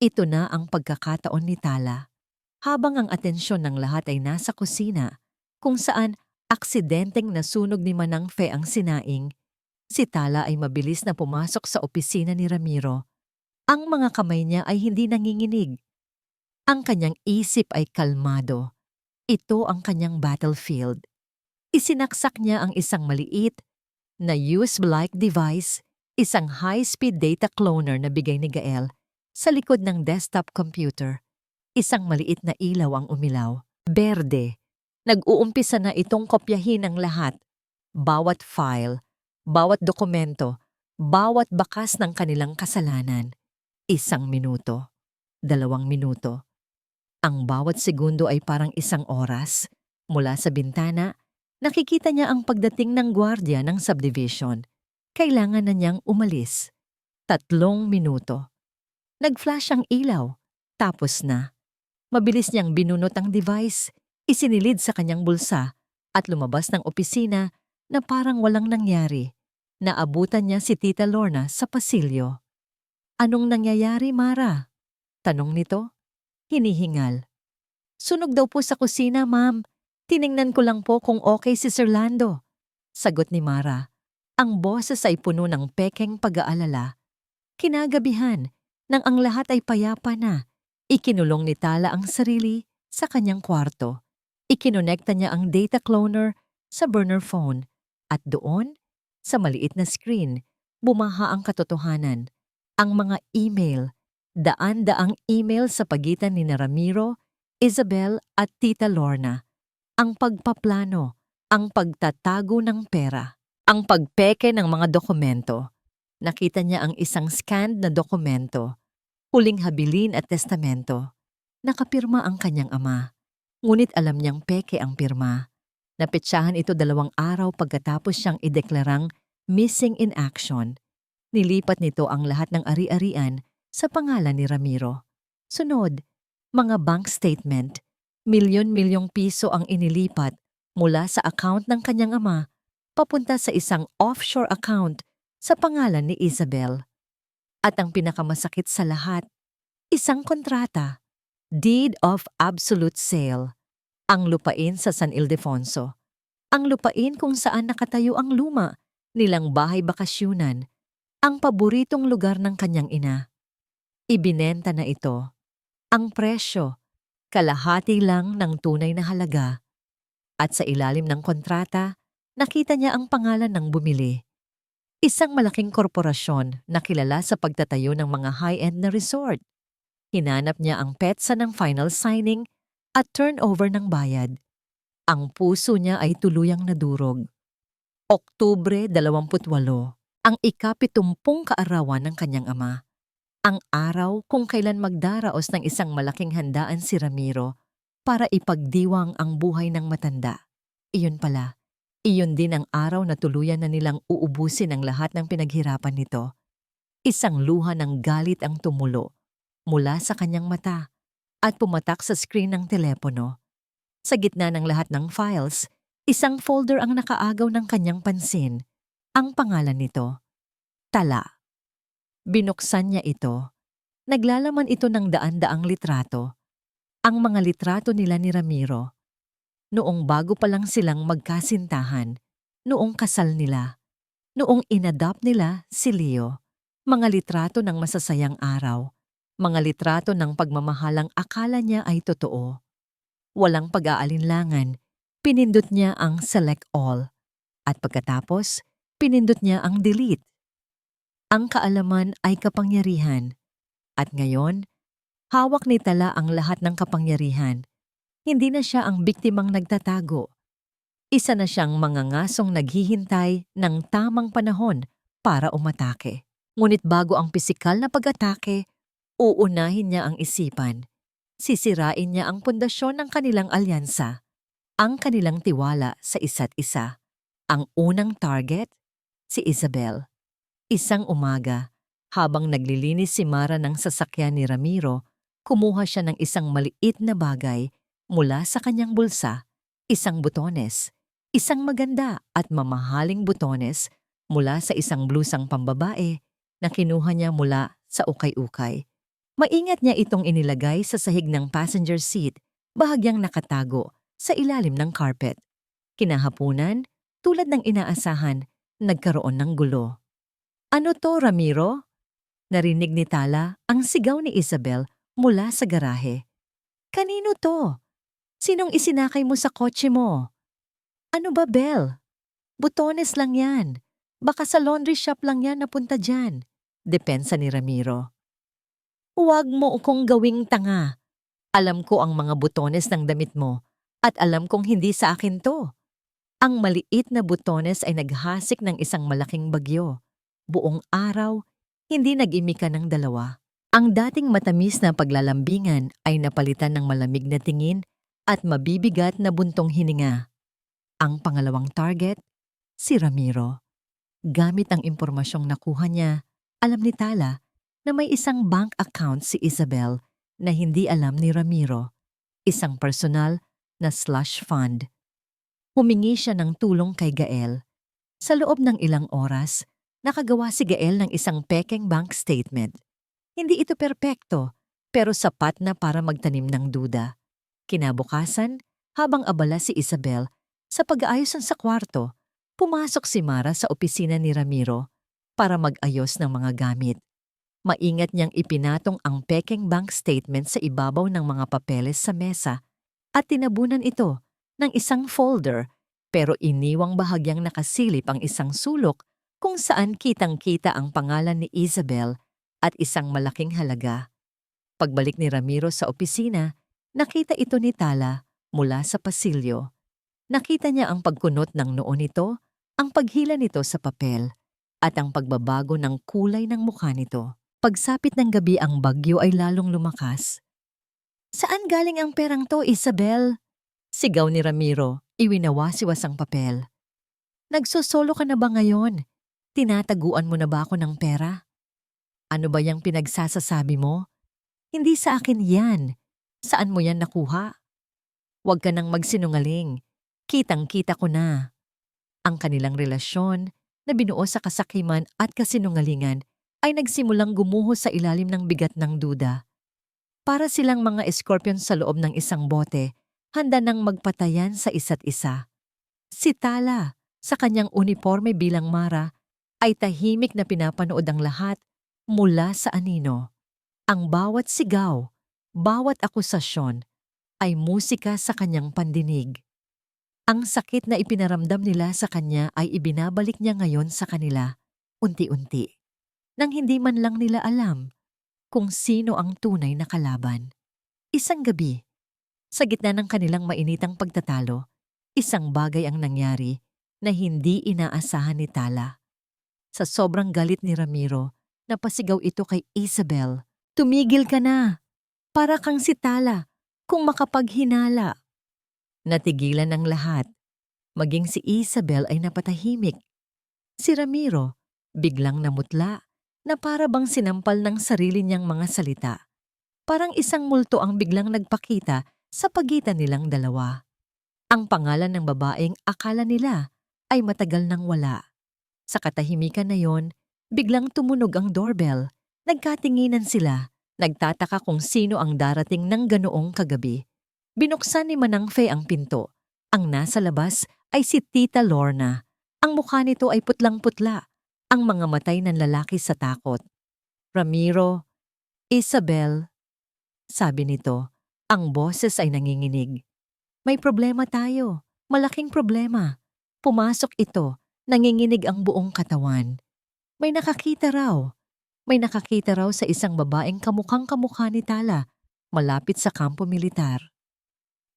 Ito na ang pagkakataon ni Tala. Habang ang atensyon ng lahat ay nasa kusina, kung saan aksidenteng nasunog ni Manang Fe ang sinaing, si Tala ay mabilis na pumasok sa opisina ni Ramiro. Ang mga kamay niya ay hindi nanginginig. Ang kanyang isip ay kalmado. Ito ang kanyang battlefield. Isinaksak niya ang isang maliit na USB-like device, isang high-speed data cloner na bigay ni Gael, sa likod ng desktop computer. Isang maliit na ilaw ang umilaw. Berde. Nag-uumpisa na itong kopyahin ang lahat. Bawat file, bawat dokumento, bawat bakas ng kanilang kasalanan. 1 minuto, 2 minuto. Ang bawat segundo ay parang 1 oras. Mula sa bintana, nakikita niya ang pagdating ng gwardiya ng subdivision. Kailangan na niyang umalis. 3 minuto. Nag-flash ang ilaw. Tapos na. Mabilis niyang binunot ang device, isinilid sa kanyang bulsa, at lumabas ng opisina na parang walang nangyari. Naabutan niya si Tita Lorna sa pasilyo. Anong nangyayari, Mara? Tanong nito. Hinihingal. Sunog daw po sa kusina, ma'am. Tiningnan ko lang po kung okay si Sir Lando. Sagot ni Mara. Ang boses ay puno ng pekeng pag-aalala. Kinagabihan, nang ang lahat ay payapa na, ikinulong ni Tala ang sarili sa kanyang kwarto. Ikinonekta niya ang data cloner sa burner phone. At doon, sa maliit na screen, bumaha ang katotohanan. Ang mga email, daan-daang email sa pagitan ni Ramiro, Isabel at Tita Lorna. Ang pagpaplano, ang pagtatago ng pera, ang pagpeke ng mga dokumento. Nakita niya ang isang scanned na dokumento, huling habilin at testamento. Nakapirma ang kanyang ama, ngunit alam niyang peke ang pirma. Napetsahan ito 2 araw pagkatapos siyang ideklarang missing in action. Nilipat nito ang lahat ng ari-arian sa pangalan ni Ramiro. Sunod, mga bank statement. Milyon-milyong piso ang inilipat mula sa account ng kanyang ama papunta sa isang offshore account sa pangalan ni Isabel. At ang pinakamasakit sa lahat, isang kontrata, deed of absolute sale, ang lupain sa San Ildefonso. Ang lupain kung saan nakatayo ang luma nilang bahay bakasyunan, ang paboritong lugar ng kanyang ina. Ibinenta na ito. Ang presyo, kalahati lang ng tunay na halaga. At sa ilalim ng kontrata, nakita niya ang pangalan ng bumili. Isang malaking korporasyon na kilala sa pagtatayo ng mga high-end na resort. Hinanap niya ang petsa ng final signing at turnover ng bayad. Ang puso niya ay tuluyang nadurog. Oktubre 28, ang ika-70 kaarawan ng kanyang ama. Ang araw kung kailan magdaraos ng isang malaking handaan si Ramiro para ipagdiwang ang buhay ng matanda. Iyon pala, iyon din ang araw na tuluyan na nilang uubusin ang lahat ng pinaghirapan nito. Isang luha ng galit ang tumulo mula sa kanyang mata at pumatak sa screen ng telepono. Sa gitna ng lahat ng files, isang folder ang nakaagaw ng kanyang pansin. Ang pangalan nito, Tala. Binuksan niya ito. Naglalaman ito ng daan-daang litrato. Ang mga litrato nila ni Ramiro. Noong bago pa lang silang magkasintahan, noong kasal nila, noong inadopt nila si Leo. Mga litrato ng masasayang araw, mga litrato ng pagmamahalang akala niya ay totoo. Walang pag-aalinlangan, pinindot niya ang select all. At pagkatapos, pinindot niya ang delete. Ang kaalaman ay kapangyarihan. At ngayon, hawak ni Tala ang lahat ng kapangyarihan. Hindi na siya ang biktimang nagtatago. Isa na siyang mangangasong naghihintay ng tamang panahon para umatake. Ngunit bago ang pisikal na pag-atake, uunahin niya ang isipan. Sisirain niya ang pundasyon ng kanilang alyansa, ang kanilang tiwala sa isa't isa. Ang unang target, si Isabel. Isang umaga, habang naglilinis si Mara ng sasakyan ni Ramiro, kumuha siya ng isang maliit na bagay mula sa kanyang bulsa, isang butones, isang maganda at mamahaling butones mula sa isang blusang pambabae na kinuha niya mula sa ukay-ukay. Maingat niya itong inilagay sa sahig ng passenger seat, bahagyang nakatago sa ilalim ng carpet. Kinahapunan, tulad ng inaasahan, nagkaroon ng gulo. "Ano to, Ramiro?" Narinig ni Tala ang sigaw ni Isabel mula sa garahe. "Kanino to? Sinong isinakay mo sa kotse mo?" "Ano ba, Bel? Butones lang yan. Baka sa laundry shop lang yan napunta dyan," depensa ni Ramiro. "Huwag mo akong gawing tanga. Alam ko ang mga butones ng damit mo at alam kong hindi sa akin to." Ang maliit na butones ay naghasik ng isang malaking bagyo. Buong araw, hindi nag-imika ng dalawa. Ang dating matamis na paglalambingan ay napalitan ng malamig na tingin at mabibigat na buntong hininga. Ang pangalawang target, si Ramiro. Gamit ang impormasyong nakuha niya, alam ni Tala na may isang bank account si Isabel na hindi alam ni Ramiro, isang personal na slush fund. Humingi siya ng tulong kay Gael. Sa loob ng ilang oras, nakagawa si Gael ng isang pekeng bank statement. Hindi ito perpekto, pero sapat na para magtanim ng duda. Kinabukasan, habang abala si Isabel sa pag-aayos sa kwarto, pumasok si Mara sa opisina ni Ramiro para mag-ayos ng mga gamit. Maingat niyang ipinatong ang pekeng bank statement sa ibabaw ng mga papeles sa mesa at tinabunan ito ng isang folder, pero iniwang bahagyang nakasilip ang isang sulok kung saan kitang-kita ang pangalan ni Isabel at isang malaking halaga. Pagbalik ni Ramiro sa opisina, nakita ito ni Tala mula sa pasilyo. Nakita niya ang pagkunot ng noo nito, ang paghila nito sa papel, at ang pagbabago ng kulay ng mukha nito. Pagsapit ng gabi ang bagyo ay lalong lumakas. "Saan galing ang perang to, Isabel?" Sigaw ni Ramiro, iwinawasiwas ang papel. "Nagsosolo ka na ba ngayon? Tinataguan mo na ba ako ng pera?" "Ano ba yung pinagsasasabi mo? Hindi sa akin yan. Saan mo yan nakuha?" "Huwag ka nang magsinungaling. Kitang-kita ko na." Ang kanilang relasyon, na binuo sa kasakiman at kasinungalingan, ay nagsimulang gumuho sa ilalim ng bigat ng duda. Para silang mga escorpion sa loob ng isang bote, handa nang magpatayan sa isa't isa. Si Tala, sa kanyang uniforme bilang Mara, ay tahimik na pinapanood ang lahat mula sa anino. Ang bawat sigaw, bawat akusasyon, ay musika sa kanyang pandinig. Ang sakit na ipinaramdam nila sa kanya ay ibinabalik niya ngayon sa kanila, unti-unti, nang hindi man lang nila alam kung sino ang tunay na kalaban. Isang gabi, sa gitna ng kanilang mainitang pagtatalo, isang bagay ang nangyari na hindi inaasahan ni Tala. Sa sobrang galit ni Ramiro, napasigaw ito kay Isabel, "Tumigil ka na! Para kang si Tala, kung makapaghinala." Natigilan ng lahat. Maging si Isabel ay napatahimik. Si Ramiro, biglang namutla, na para bang sinampal ng sarili niyang mga salita. Parang isang multo ang biglang nagpakita sa pagitan nilang dalawa. Ang pangalan ng babaeng akala nila ay matagal nang wala. Sa katahimikan na yon, biglang tumunog ang doorbell. Nagkatinginan sila, nagtataka kung sino ang darating ng ganoong kagabi. Binuksan ni Manang Fe ang pinto. Ang nasa labas ay si Tita Lorna, Ang mukha nito ay putlang-putla, ang mga matay ng lalaki sa takot. Ramiro, Isabel, sabi nito, ang boses ay nanginginig. May problema tayo, malaking problema. Pumasok ito, nanginginig ang buong katawan. May nakakita raw. May nakakita raw sa isang babaeng kamukhang kamukha ni Tala, malapit sa kampo militar.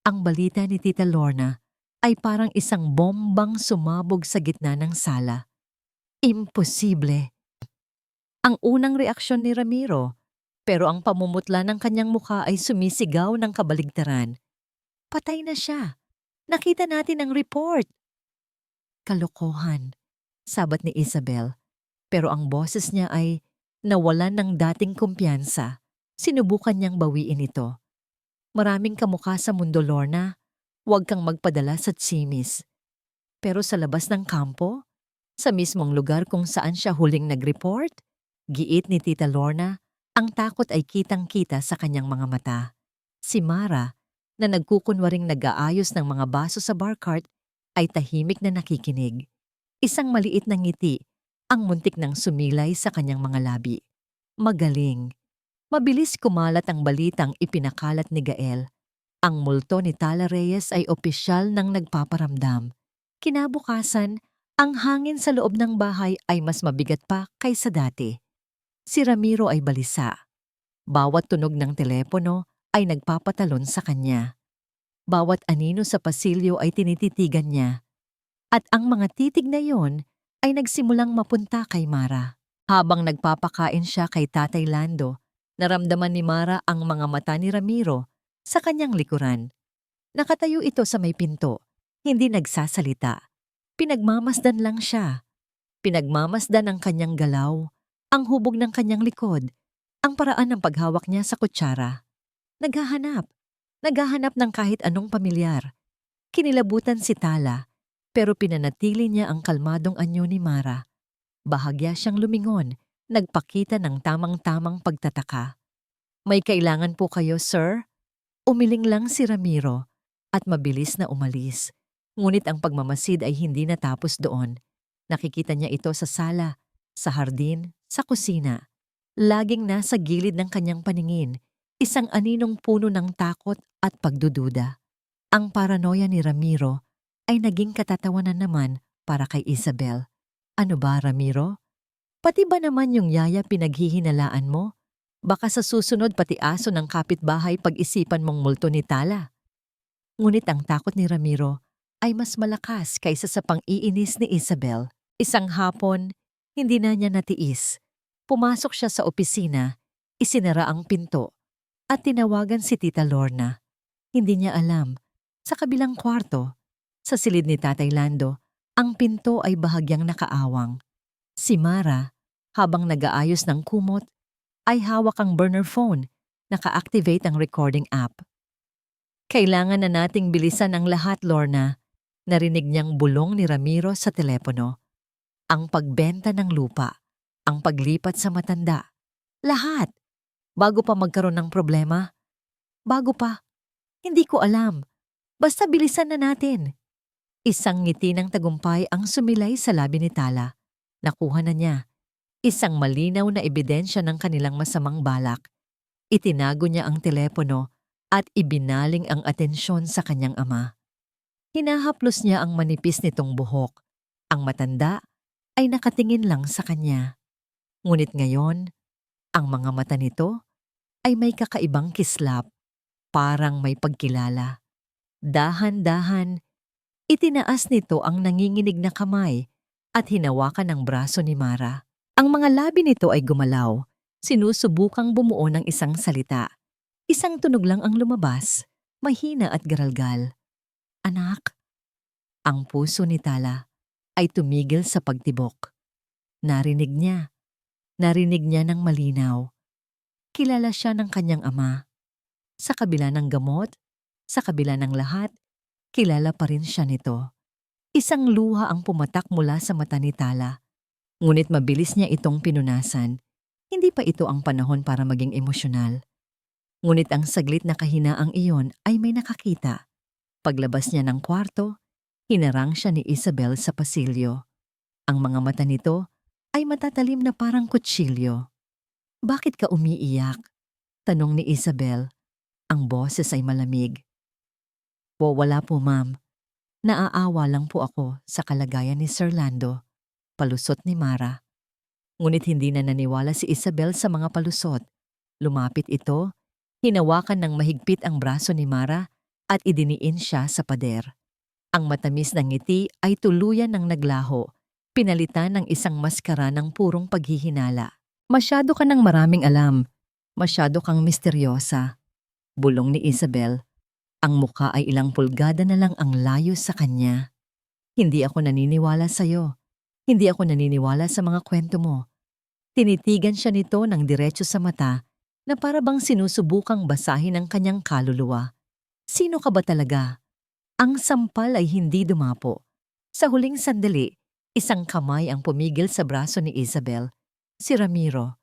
Ang balita ni Tita Lorna ay parang isang bombang sumabog sa gitna ng sala. Imposible. Ang unang reaksyon ni Ramiro, pero ang pamumutla ng kanyang mukha ay sumisigaw ng kabaligtaran. Patay na siya. Nakita natin ang report. Kalokohan, sabat ni Isabel, pero ang boses niya ay nawalan ng dating kumpiyansa. Sinubukan niyang bawiin ito. Maraming kamukha sa mundo, Lorna. Huwag kang magpadala sa tsimis. Pero sa labas ng kampo, sa mismong lugar kung saan siya huling nag-report, giit ni Tita Lorna, ang takot ay kitang-kita sa kanyang mga mata. Si Mara, na nagkukunwaring nag-aayos ng mga baso sa bar cart, ay tahimik na nakikinig. Isang maliit na ngiti, ang muntik ng sumilay sa kanyang mga labi. Magaling. Mabilis kumalat ang balitang ipinakalat ni Gael. Ang multo ni Tala Reyes ay opisyal nang nagpaparamdam. Kinabukasan, ang hangin sa loob ng bahay ay mas mabigat pa kaysa dati. Si Ramiro ay balisa. Bawat tunog ng telepono ay nagpapatalon sa kanya. Bawat anino sa pasilyo ay tinititigan niya. At ang mga titig na yon ay nagsimulang mapunta kay Mara. Habang nagpapakain siya kay Tatay Lando, naramdaman ni Mara ang mga mata ni Ramiro sa kanyang likuran. Nakatayo ito sa may pinto, hindi nagsasalita. Pinagmamasdan lang siya. Pinagmamasdan ang kanyang galaw, ang hubog ng kanyang likod, ang paraan ng paghawak niya sa kutsara. Naghahanap ng kahit anong pamilyar. Kinilabutan si Tala, pero pinanatili niya ang kalmadong anyo ni Mara. Bahagya siyang lumingon, nagpakita ng tamang-tamang pagtataka. May kailangan po kayo, sir? Umiling lang si Ramiro at mabilis na umalis. Ngunit ang pagmamasid ay hindi natapos doon. Nakikita niya ito sa sala, sa hardin, sa kusina. Laging nasa gilid ng kanyang paningin, isang aninong puno ng takot at pagdududa. Ang paranoia ni Ramiro ay naging katatawanan naman para kay Isabel. Ano ba, Ramiro? Pati ba naman yung yaya pinaghihinalaan mo? Baka sa susunod pati aso ng kapitbahay pag-isipan mong multo ni Tala. Ngunit ang takot ni Ramiro ay mas malakas kaysa sa pang-iinis ni Isabel. Isang hapon, hindi na niya natiis. Pumasok siya sa opisina, isinara ang pinto, at tinawagan si Tita Lorna. Hindi niya alam, sa kabilang kwarto, sa silid ni Tatay Lando, ang pinto ay bahagyang nakaawang. Si Mara, habang nag-aayos ng kumot, ay hawak ang burner phone, naka-activate ang recording app. Kailangan na nating bilisan ang lahat, Lorna. Narinig niyang bulong ni Ramiro sa telepono. Ang pagbenta ng lupa, ang paglipat sa matanda, lahat. Bago pa magkaroon ng problema. Bago pa. Hindi ko alam. Basta bilisan na natin. Isang ngiti ng tagumpay ang sumilay sa labi ni Tala. Nakuha na niya. Isang malinaw na ebidensya ng kanilang masamang balak. Itinago niya ang telepono at ibinaling ang atensyon sa kanyang ama. Hinahaplos niya ang manipis nitong buhok. Ang matanda ay nakatingin lang sa kanya. Ngunit ngayon, ang mga mata nito ay may kakaibang kislap, parang may pagkilala. Dahan-dahan, itinaas nito ang nanginginig na kamay at hinawakan ang braso ni Mara. Ang mga labi nito ay gumalaw, sinusubukang bumuo ng isang salita. Isang tunog lang ang lumabas, mahina at garalgal. Anak. Ang puso ni Tala ay tumigil sa pagtibok. Narinig niya ng malinaw. Kilala siya ng kanyang ama. Sa kabila ng gamot, sa kabila ng lahat, kilala pa rin siya nito. Isang luha ang pumatak mula sa mata ni Tala. Ngunit mabilis niya itong pinunasan. Hindi pa ito ang panahon para maging emosyonal. Ngunit ang saglit na kahinaang iyon ay may nakakita. Paglabas niya ng kwarto, hinarang siya ni Isabel sa pasilyo. Ang mga mata nito ay matatalim na parang kutsilyo. "Bakit ka umiiyak?" tanong ni Isabel. Ang boses ay malamig. Wala po ma'am. Naaawa lang po ako sa kalagayan ni Sir Lando." Palusot ni Mara. Ngunit hindi na naniwala si Isabel sa mga palusot. Lumapit ito, hinawakan ng mahigpit ang braso ni Mara at idiniin siya sa pader. Ang matamis ng ngiti ay tuluyan ng naglaho, pinalitan ng isang maskara ng purong paghihinala. "Masyado ka ng maraming alam. Masyado kang misteryosa." Bulong ni Isabel. Ang mukha ay ilang pulgada na lang ang layo sa kanya. "Hindi ako naniniwala sa'yo. Hindi ako naniniwala sa mga kwento mo." Tinitigan siya nito ng diretso sa mata na para bang sinusubukang basahin ang kanyang kaluluwa. "Sino ka ba talaga?" Ang sampal ay hindi dumapo. Sa huling sandali, isang kamay ang pumigil sa braso ni Isabel. Si Ramiro.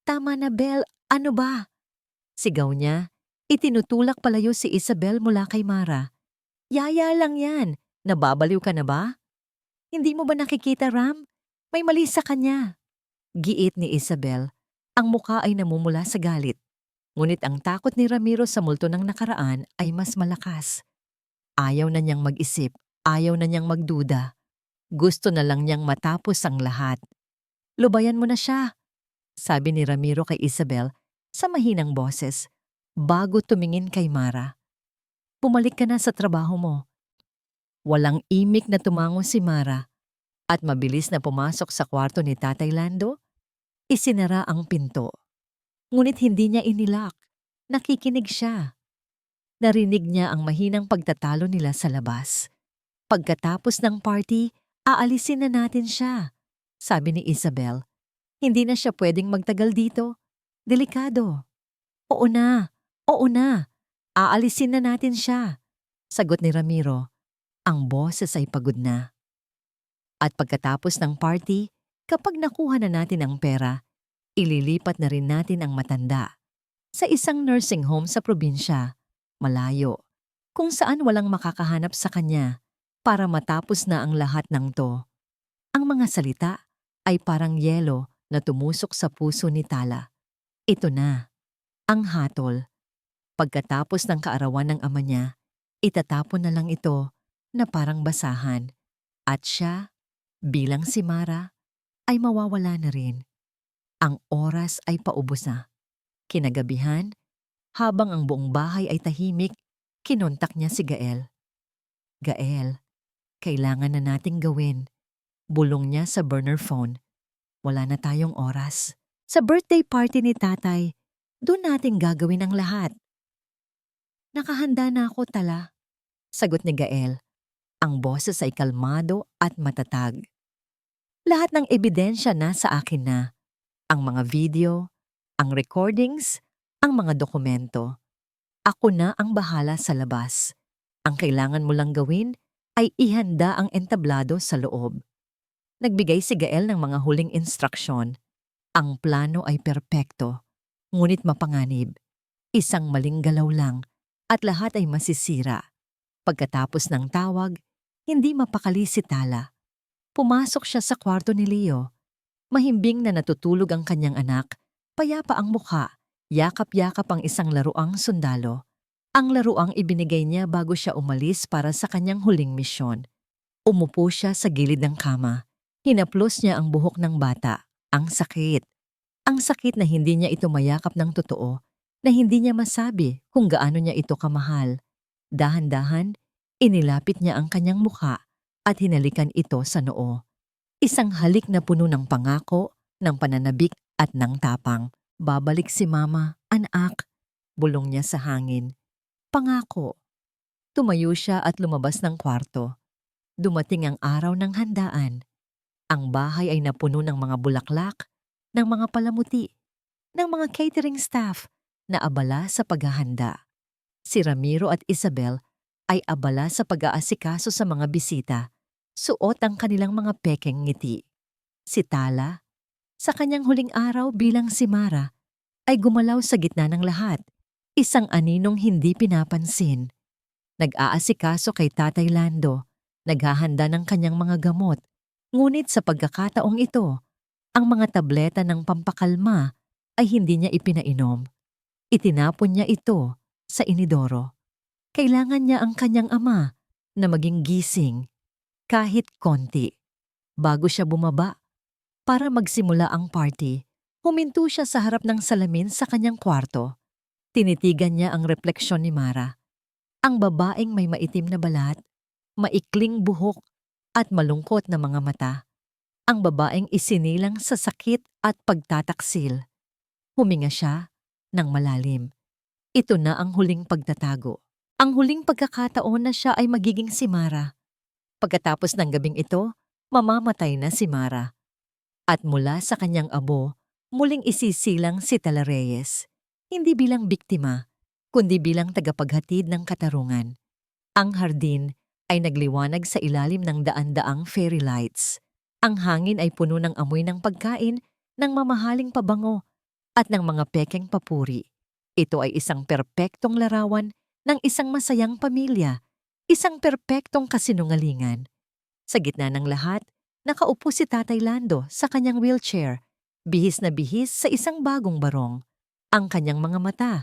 "Tama na, Bel. Ano ba?" Sigaw niya. Itinutulak palayo si Isabel mula kay Mara. "Yaya lang yan. Nababaliw ka na ba? Hindi mo ba nakikita, Ram? May mali sa kanya." Giit ni Isabel. Ang mukha ay namumula sa galit. Ngunit ang takot ni Ramiro sa multo ng nakaraan ay mas malakas. Ayaw na niyang mag-isip. Ayaw na niyang magduda. Gusto na lang niyang matapos ang lahat. "Lubayan mo na siya," sabi ni Ramiro kay Isabel sa mahinang boses, bago tumingin kay Mara. "Bumalik ka na sa trabaho mo." Walang imik na tumango si Mara at mabilis na pumasok sa kwarto ni Tatay Lando. Isinara ang pinto. Ngunit hindi niya inilak. Nakikinig siya. Narinig niya ang mahinang pagtatalo nila sa labas. "Pagkatapos ng party, aalisin na natin siya," sabi ni Isabel. "Hindi na siya pwedeng magtagal dito. Delikado." Oo na. Aalisin na natin siya," sagot ni Ramiro. Ang boses ay pagod na. "At pagkatapos ng party, kapag nakuha na natin ang pera, ililipat na rin natin ang matanda sa isang nursing home sa probinsya, malayo, kung saan walang makakahanap sa kanya para matapos na ang lahat ng to." Ang mga salita ay parang yelo na tumusok sa puso ni Tala. Ito na, ang hatol. Pagkatapos ng kaarawan ng ama niya, itatapon na lang ito na parang basahan. At siya, bilang si Mara, ay mawawala na rin. Ang oras ay paubos na. Kinagabihan, habang ang buong bahay ay tahimik, kinontak niya si Gael. "Gael, kailangan na nating gawin." Bulong niya sa burner phone. "Wala na tayong oras. Sa birthday party ni tatay, doon natin gagawin ang lahat." "Nakahanda na ako, Tala," sagot ni Gael. Ang boses ay kalmado at matatag. "Lahat ng ebidensya nasa akin na. Ang mga video, ang recordings, ang mga dokumento. Ako na ang bahala sa labas. Ang kailangan mo lang gawin ay ihanda ang entablado sa loob." Nagbigay si Gael ng mga huling instruksyon. Ang plano ay perpekto, ngunit mapanganib. Isang maling galaw lang at lahat ay masisira. Pagkatapos ng tawag, hindi mapakali si Tala. Pumasok siya sa kwarto ni Leo. Mahimbing na natutulog ang kanyang anak, payapa ang mukha, yakap-yakap ang isang laruang sundalo. Ang laruang ibinigay niya bago siya umalis para sa kanyang huling misyon. Umupo siya sa gilid ng kama. Hinaplos niya ang buhok ng bata. Ang sakit. Ang sakit na hindi niya ito mayakap ng totoo, na hindi niya masabi kung gaano niya ito kamahal. Dahan-dahan, inilapit niya ang kanyang mukha at hinalikan ito sa noo. Isang halik na puno ng pangako, ng pananabik at ng tapang. "Babalik si Mama, anak," bulong niya sa hangin. Pangako. Tumayo siya at lumabas ng kwarto. Dumating ang araw ng handaan. Ang bahay ay napuno ng mga bulaklak, ng mga palamuti, ng mga catering staff na abala sa paghahanda. Si Ramiro at Isabel ay abala sa pag-aasikaso sa mga bisita, suot ang kanilang mga pekeng ngiti. Si Tala, sa kanyang huling araw bilang si Mara, ay gumalaw sa gitna ng lahat, isang aninong hindi pinapansin. Nag-aasikaso kay Tatay Lando, naghahanda ng kanyang mga gamot, Ngunit sa pagkakataong ito, ang mga tableta ng pampakalma ay hindi niya ipinainom. Itinapon niya ito sa inidoro. Kailangan niya ang kanyang ama na maging gising kahit konti. Bago siya bumaba para magsimula ang party, huminto siya sa harap ng salamin sa kanyang kwarto. Tinitigan niya ang refleksyon ni Mara. Ang babaeng may maitim na balat, maikling buhok at malungkot na mga mata. Ang babaeng isinilang sa sakit at pagtataksil. Huminga siya ng malalim. Ito na ang huling pagtatago. Ang huling pagkakataon na siya ay magiging si Mara. Pagkatapos ng gabing ito, mamamatay na si Mara. At mula sa kanyang abo, muling isisilang si Tala Reyes. Hindi bilang biktima, kundi bilang tagapaghatid ng katarungan. Ang hardin ay nagliwanag sa ilalim ng daan-daang fairy lights. Ang hangin ay puno ng amoy ng pagkain, ng mamahaling pabango, at ng mga pekeng papuri. Ito ay isang perpektong larawan ng isang masayang pamilya, isang perpektong kasinungalingan. Sa gitna ng lahat, nakaupo si Tatay Lando sa kanyang wheelchair, bihis na bihis sa isang bagong barong. Ang kanyang mga mata,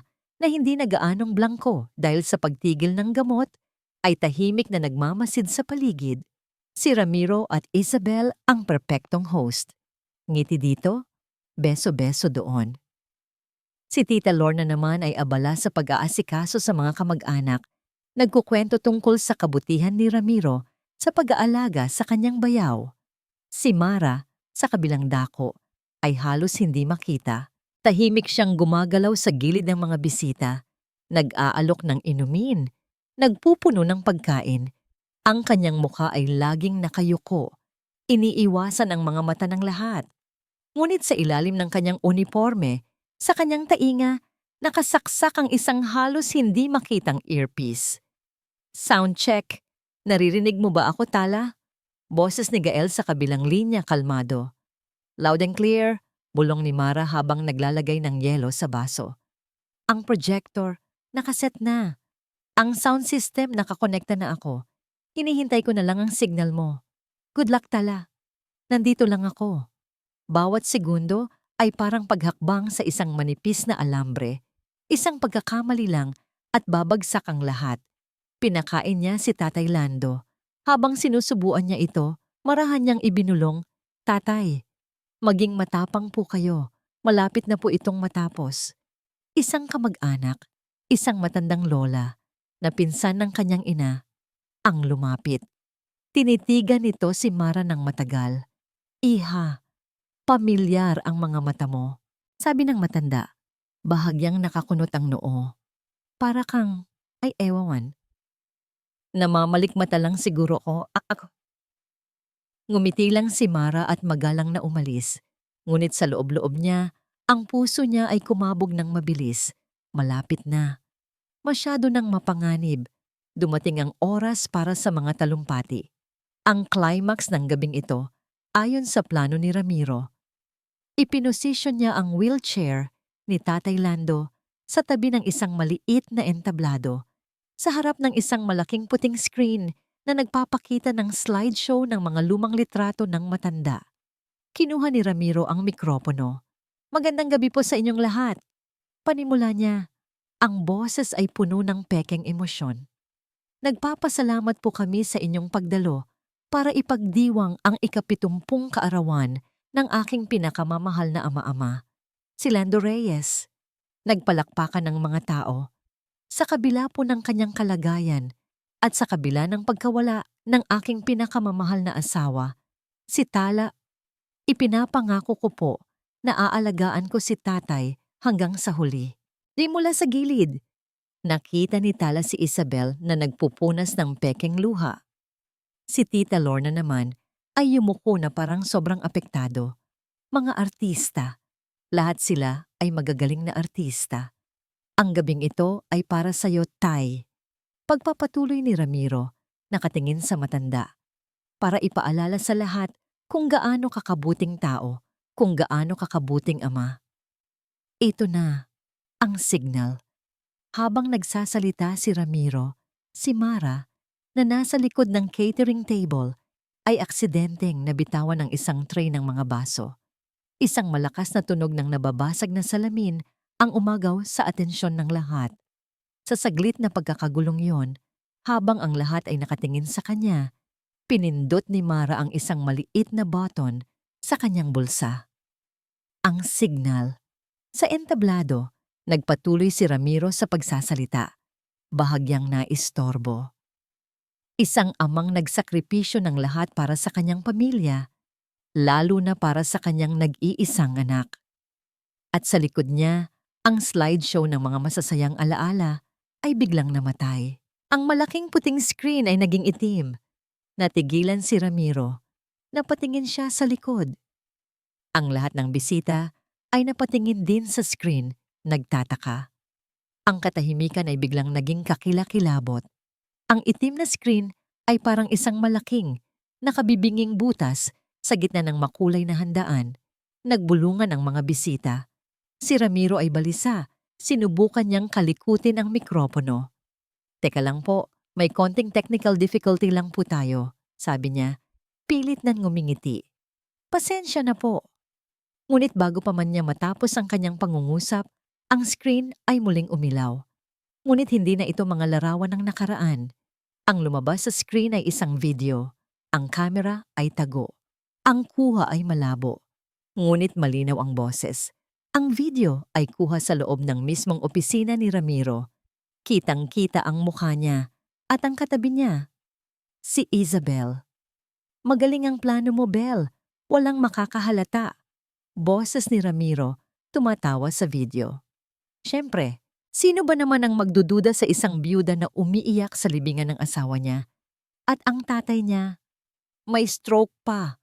na hindi na gaanong blangko dahil sa pagtigil ng gamot, ay tahimik na nagmamasid sa paligid. Si Ramiro at Isabel ang perpektong host. Ngiti dito, beso-beso doon. Si Tita Lorna naman ay abala sa pag-aasikaso sa mga kamag-anak. Nagkukwento tungkol sa kabutihan ni Ramiro sa pag-aalaga sa kanyang bayaw. Si Mara, sa kabilang dako, ay halos hindi makita. Tahimik siyang gumagalaw sa gilid ng mga bisita, nag-aalok ng inumin, nagpupuno ng pagkain. Ang kanyang mukha ay laging nakayuko, iniiwasan ang mga mata ng lahat. Ngunit sa ilalim ng kanyang uniforme, sa kanyang tainga, nakasaksak ang isang halos hindi makitang earpiece. Sound check. Naririnig mo ba ako, Tala? Boses ni Gael sa kabilang linya kalmado. Loud and clear, bulong ni Mara habang naglalagay ng yelo sa baso. Ang projector, nakaset na. Ang sound system, nakakonekta na ako. Hinihintay ko na lang ang signal mo. Good luck, Tala. Nandito lang ako. Bawat segundo ay parang paghakbang sa isang manipis na alambre. Isang pagkakamali lang at babagsak ang lahat. Pinakain niya si Tatay Lando. Habang sinusubuan niya ito, marahan niyang ibinulong, Tatay, maging matapang po kayo. Malapit na po itong matapos. Isang kamag-anak, isang matandang lola, na pinsan ng kanyang ina, ang lumapit. Tinitigan nito si Mara ng matagal. Iha, pamilyar ang mga mata mo. Sabi ng matanda, bahagyang nakakunot ang noo. Para kang, ay ewan. Namamalikmata lang siguro ko. Ako. Ngumiti lang si Mara at magalang na umalis. Ngunit sa loob-loob niya, ang puso niya ay kumabog ng mabilis. Malapit na. Masyado nang mapanganib. Dumating ang oras para sa mga talumpati. Ang climax ng gabing ito, ayon sa plano ni Ramiro, ipinosisyon niya ang wheelchair ni Tatay Lando sa tabi ng isang maliit na entablado, sa harap ng isang malaking puting screen na nagpapakita ng slideshow ng mga lumang litrato ng matanda. Kinuha ni Ramiro ang mikropono. Magandang gabi po sa inyong lahat. Panimula niya, ang boses ay puno ng pekeng emosyon. Nagpapasalamat po kami sa inyong pagdalo para ipagdiwang ang ika-70 kaarawan ng aking pinakamamahal na ama-ama, si Lando Reyes. Nagpalakpakan ng mga tao. Sa kabila po ng kanyang kalagayan at sa kabila ng pagkawala ng aking pinakamamahal na asawa, si Tala, ipinapangako ko po na aalagaan ko si Tatay hanggang sa huli. Di mula sa gilid, nakita ni Tala si Isabel na nagpupunas ng pekeng luha. Si Tita Lorna naman ay yumuko na parang sobrang apektado. Mga artista. Lahat sila ay magagaling na artista. Ang gabing ito ay para sa'yo, Tay. Pagpapatuloy ni Ramiro, nakatingin sa matanda. Para ipaalala sa lahat kung gaano kakabuting tao, kung gaano kakabuting ama. Ito na, ang signal. Habang nagsasalita si Ramiro, si Mara, na nasa likod ng catering table, ay aksidenteng nabitawan ng isang tray ng mga baso. Isang malakas na tunog ng nababasag na salamin ang umagaw sa atensyon ng lahat. Sa saglit na pagkakagulong yon, habang ang lahat ay nakatingin sa kanya, pinindot ni Mara ang isang maliit na button sa kanyang bulsa. Ang signal. Sa entablado, nagpatuloy si Ramiro sa pagsasalita. Bahagyang naistorbo. Isang amang nagsakripisyo ng lahat para sa kanyang pamilya, lalo na para sa kanyang nag-iisang anak. At sa likod niya, ang slideshow ng mga masasayang alaala ay biglang namatay. Ang malaking puting screen ay naging itim. Natigilan si Ramiro. Napatingin siya sa likod. Ang lahat ng bisita ay napatingin din sa screen, nagtataka. Ang katahimikan ay biglang naging kakilakilabot. Ang itim na screen ay parang isang malaking, nakabibinging butas sa gitna ng makulay na handaan. Nagbulungan ang mga bisita. Si Ramiro ay balisa. Sinubukan niyang kalikutin ang mikropono. "Teka lang po, may konting technical difficulty lang po tayo," sabi niya. Pilit na ngumingiti. "Pasensya na po." Ngunit bago pa man niya matapos ang kanyang pangungusap, ang screen ay muling umilaw. Ngunit hindi na ito mga larawan ng nakaraan. Ang lumabas sa screen ay isang video. Ang kamera ay tago. Ang kuha ay malabo. Ngunit malinaw ang boses. Ang video ay kuha sa loob ng mismong opisina ni Ramiro. Kitang-kita ang mukha niya at ang katabi niya. Si Isabel. "Magaling ang plano mo, Belle. Walang makakahalata." Boses ni Ramiro, tumatawa sa video. Siyempre, sino ba naman ang magdududa sa isang byuda na umiiyak sa libingan ng asawa niya? At ang tatay niya, may stroke pa.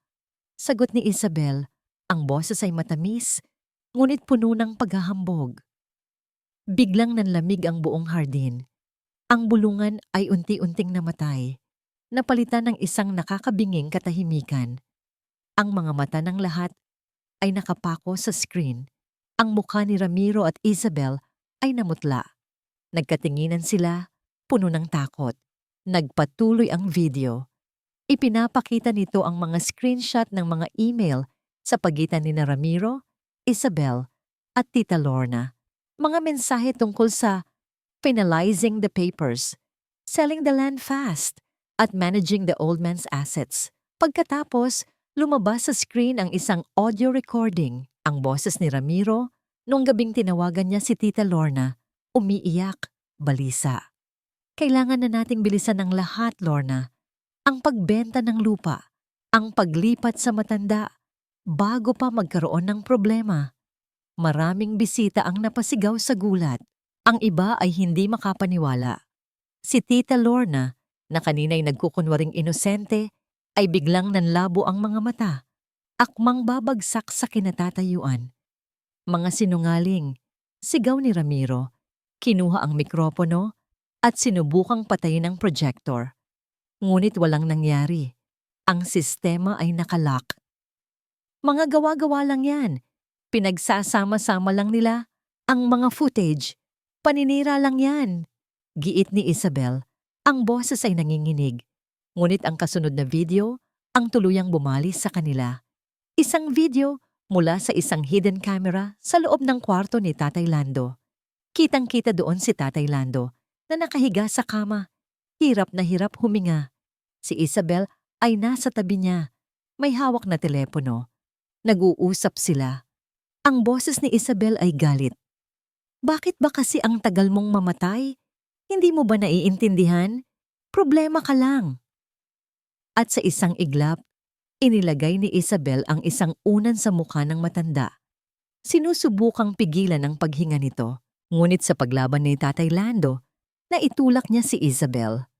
Sagot ni Isabel, ang boses ay matamis, ngunit puno ng paghahambog. Biglang nanlamig ang buong hardin. Ang bulungan ay unti-unting namatay. Napalitan ng isang nakakabinging katahimikan. Ang mga mata ng lahat ay nakapako sa screen. Ang mukha ni Ramiro at Isabel ay namutla. Nagkatinginan sila, puno ng takot. Nagpatuloy ang video. Ipinapakita nito ang mga screenshot ng mga email sa pagitan ni Ramiro, Isabel, at Tita Lorna. Mga mensahe tungkol sa finalizing the papers, selling the land fast, at managing the old man's assets. Pagkatapos, lumabas sa screen ang isang audio recording, ang boses ni Ramiro, noong gabing tinawagan niya si Tita Lorna, umiiyak, balisa. "Kailangan na nating bilisan ng lahat, Lorna. Ang pagbenta ng lupa, ang paglipat sa matanda, bago pa magkaroon ng problema." Maraming bisita ang napasigaw sa gulat. Ang iba ay hindi makapaniwala. Si Tita Lorna, na kanina'y nagkukunwaring inosente, ay biglang nanlabo ang mga mata. Akmang babagsak sa kinatatayuan. "Mga sinungaling," sigaw ni Ramiro. Kinuha ang mikropono at sinubukang patayin ang projector. Ngunit walang nangyari. Ang sistema ay nakalock. "Mga gawa-gawa lang yan. Pinagsasama-sama lang nila ang mga footage. Paninira lang yan." Giit ni Isabel. Ang boses ay nanginginig. Ngunit ang kasunod na video ang tuluyang bumali sa kanila. Isang video mula sa isang hidden camera sa loob ng kwarto ni Tatay Lando. Kitang-kita doon si Tatay Lando na nakahiga sa kama. Hirap na hirap huminga. Si Isabel ay nasa tabi niya. May hawak na telepono. Nag-uusap sila. Ang boses ni Isabel ay galit. "Bakit ba kasi ang tagal mong mamatay? Hindi mo ba naiintindihan? Problema ka lang." At sa isang iglap, inilagay ni Isabel ang isang unan sa mukha ng matanda. Sinusubukang pigilan ang paghinga nito, ngunit sa paglaban ni Tatay Lando, naitulak niya si Isabel.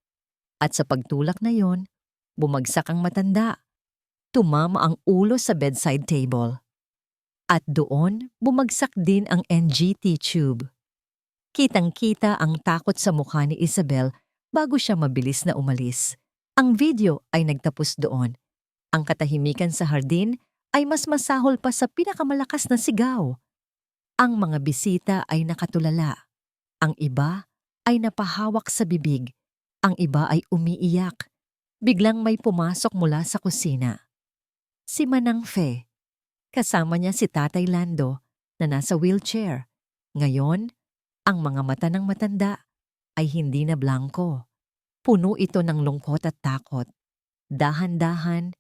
At sa pagtulak na yon, bumagsak ang matanda. Tumama ang ulo sa bedside table. At doon, bumagsak din ang NGT tube. Kitang-kita ang takot sa mukha ni Isabel bago siya mabilis na umalis. Ang video ay nagtapos doon. Ang katahimikan sa hardin ay mas masahol pa sa pinakamalakas na sigaw. Ang mga bisita ay nakatulala. Ang iba ay napahawak sa bibig. Ang iba ay umiiyak. Biglang may pumasok mula sa kusina. Si Manang Fe. Kasama niya si Tatay Lando na nasa wheelchair. Ngayon, ang mga mata ng matanda ay hindi na blanko. Puno ito ng lungkot at takot. Dahan-dahan,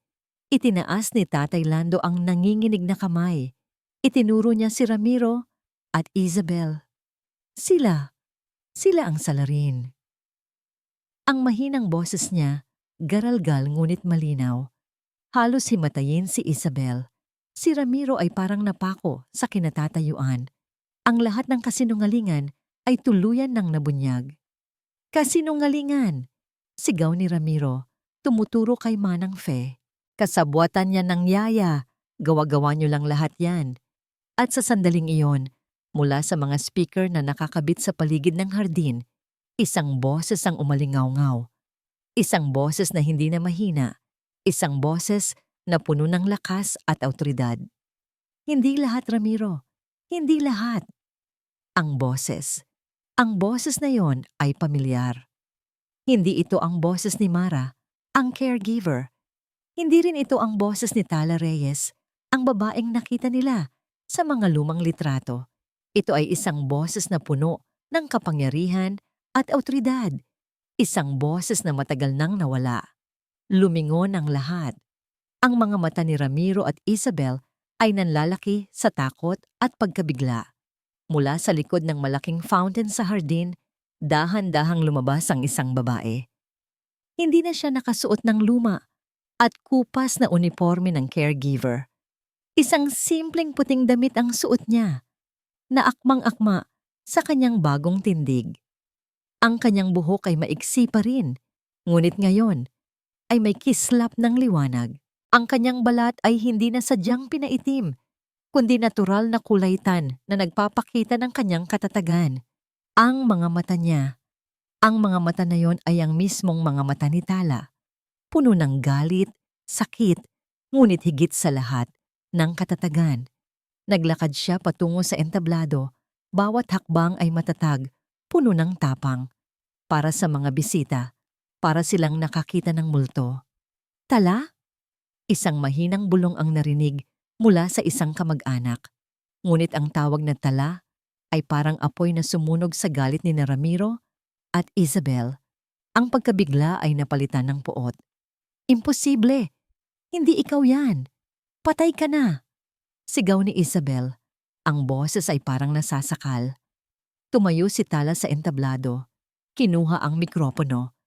itinaas ni Tatay Lando ang nanginginig na kamay. Itinuro niya si Ramiro at Isabel. Sila ang salarin. Ang mahinang boses niya, garalgal ngunit malinaw. Halos himatayin si Isabel. Si Ramiro ay parang napako sa kinatatayuan. Ang lahat ng kasinungalingan ay tuluyan ng nabunyag. Kasinungalingan! Sigaw ni Ramiro, tumuturo kay Manang Fe. Kasabwatan niya ng yaya, gawa-gawa niyo lang lahat yan. At sa sandaling iyon, mula sa mga speaker na nakakabit sa paligid ng hardin, isang boses ang umalingaw-ngaw. Isang boses na hindi na mahina. Isang boses na puno ng lakas at awtoridad. Hindi lahat, Ramiro. Hindi lahat. Ang boses. Ang boses na yon ay pamilyar. Hindi ito ang boses ni Mara, ang caregiver. Hindi rin ito ang boses ni Tala Reyes, ang babaeng nakita nila sa mga lumang litrato. Ito ay isang boses na puno ng kapangyarihan at awtoridad. Isang boses na matagal nang nawala. Lumingon ang lahat. Ang mga mata ni Ramiro at Isabel ay nanlalaki sa takot at pagkabigla. Mula sa likod ng malaking fountain sa hardin, dahan-dahang lumabas ang isang babae. Hindi na siya nakasuot ng luma at kupas na uniforme ng caregiver. Isang simpleng puting damit ang suot niya, na akmang-akma sa kanyang bagong tindig. Ang kanyang buhok ay maiksi pa rin, ngunit ngayon ay may kislap ng liwanag. Ang kanyang balat ay hindi na sadyang pinaitim, kundi natural na kulay tan na nagpapakita ng kanyang katatagan. Ang mga mata niya, ang mga mata na yon ay ang mismong mga mata ni Tala. Puno ng galit, sakit, ngunit higit sa lahat, ng katatagan. Naglakad siya patungo sa entablado, bawat hakbang ay matatag, puno ng tapang. Para sa mga bisita, para silang nakakita ng multo. Tala? Isang mahinang bulong ang narinig mula sa isang kamag-anak. Ngunit ang tawag na Tala ay parang apoy na sumunog sa galit ni Ramiro at Isabel. Ang pagkabigla ay napalitan ng puot. Imposible! Hindi ikaw yan! Patay ka na! Sigaw ni Isabel. Ang boses ay parang nasasakal. Tumayo si Tala sa entablado. Kinuha ang mikropono.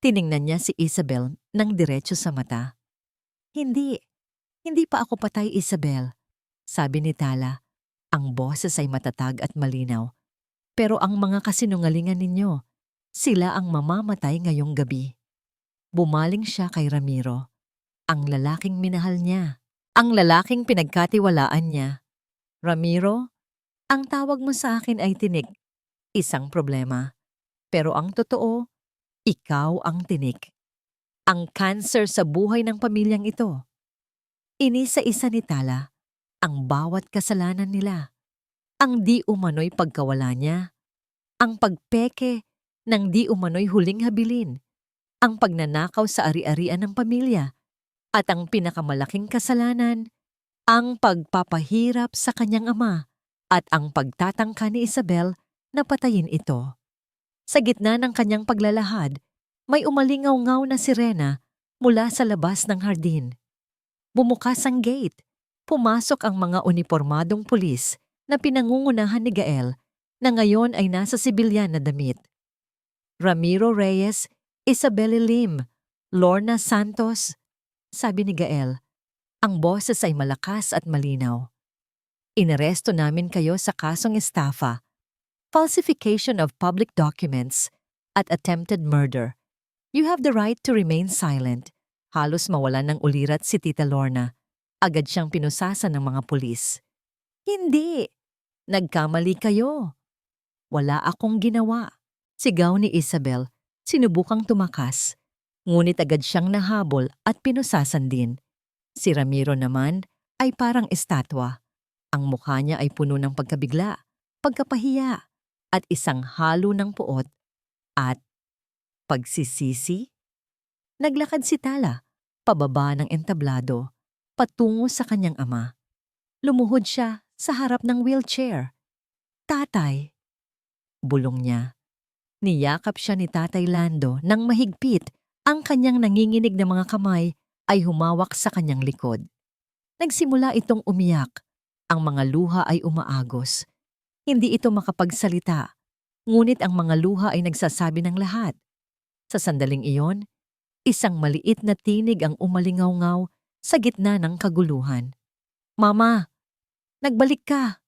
Tiningnan niya si Isabel ng diretso sa mata. Hindi pa ako patay, Isabel. Sabi ni Tala. Ang boses ay matatag at malinaw. Pero ang mga kasinungalingan ninyo, sila ang mamamatay ngayong gabi. Bumaling siya kay Ramiro. Ang lalaking minahal niya. Ang lalaking pinagkatiwalaan niya. Ramiro, ang tawag mo sa akin ay tinik. Isang problema. Pero ang totoo, ikaw ang tinik. Ang cancer sa buhay ng pamilyang ito. Inisa-isa ni Tala ang bawat kasalanan nila. Ang di umano'y pagkawala niya. Ang pagpeke ng di umano'y huling habilin. Ang pagnanakaw sa ari-arian ng pamilya. At ang pinakamalaking kasalanan, ang pagpapahirap sa kanyang ama at ang pagtatangka ni Isabel na patayin ito. Sa gitna ng kanyang paglalahad, may umalingaw-ngaw na sirena mula sa labas ng hardin. Bumukas ang gate. Pumasok ang mga unipormadong pulis na pinangungunahan ni Gael na ngayon ay nasa sibilyan na damit. Ramiro Reyes, Isabel Lim, Lorna Santos, sabi ni Gael. Ang boses ay malakas at malinaw. Inaresto namin kayo sa kasong estafa, falsification of public documents, at attempted murder. You have the right to remain silent. Halos mawalan ng ulirat si Tita Lorna. Agad siyang pinusasan ng mga pulis. Hindi! Nagkamali kayo. Wala akong ginawa. Sigaw ni Isabel, sinubukang tumakas. Ngunit agad siyang nahabol at pinusasan din. Si Ramiro naman ay parang estatwa. Ang mukha niya ay puno ng pagkabigla, pagkapahiya, at isang halo ng puot at pagsisisi. Naglakad si Tala, pababa ng entablado, patungo sa kanyang ama. Lumuhod siya sa harap ng wheelchair. Tatay, bulong niya. Niyakap siya ni Tatay Lando nang mahigpit. Ang kanyang nanginginig na mga kamay ay humawak sa kanyang likod. Nagsimula itong umiyak. Ang mga luha ay umaagos. Hindi ito makapagsalita, ngunit ang mga luha ay nagsasabi ng lahat. Sa sandaling iyon, isang maliit na tinig ang umalingaw-ngaw sa gitna ng kaguluhan. Mama, nagbalik ka!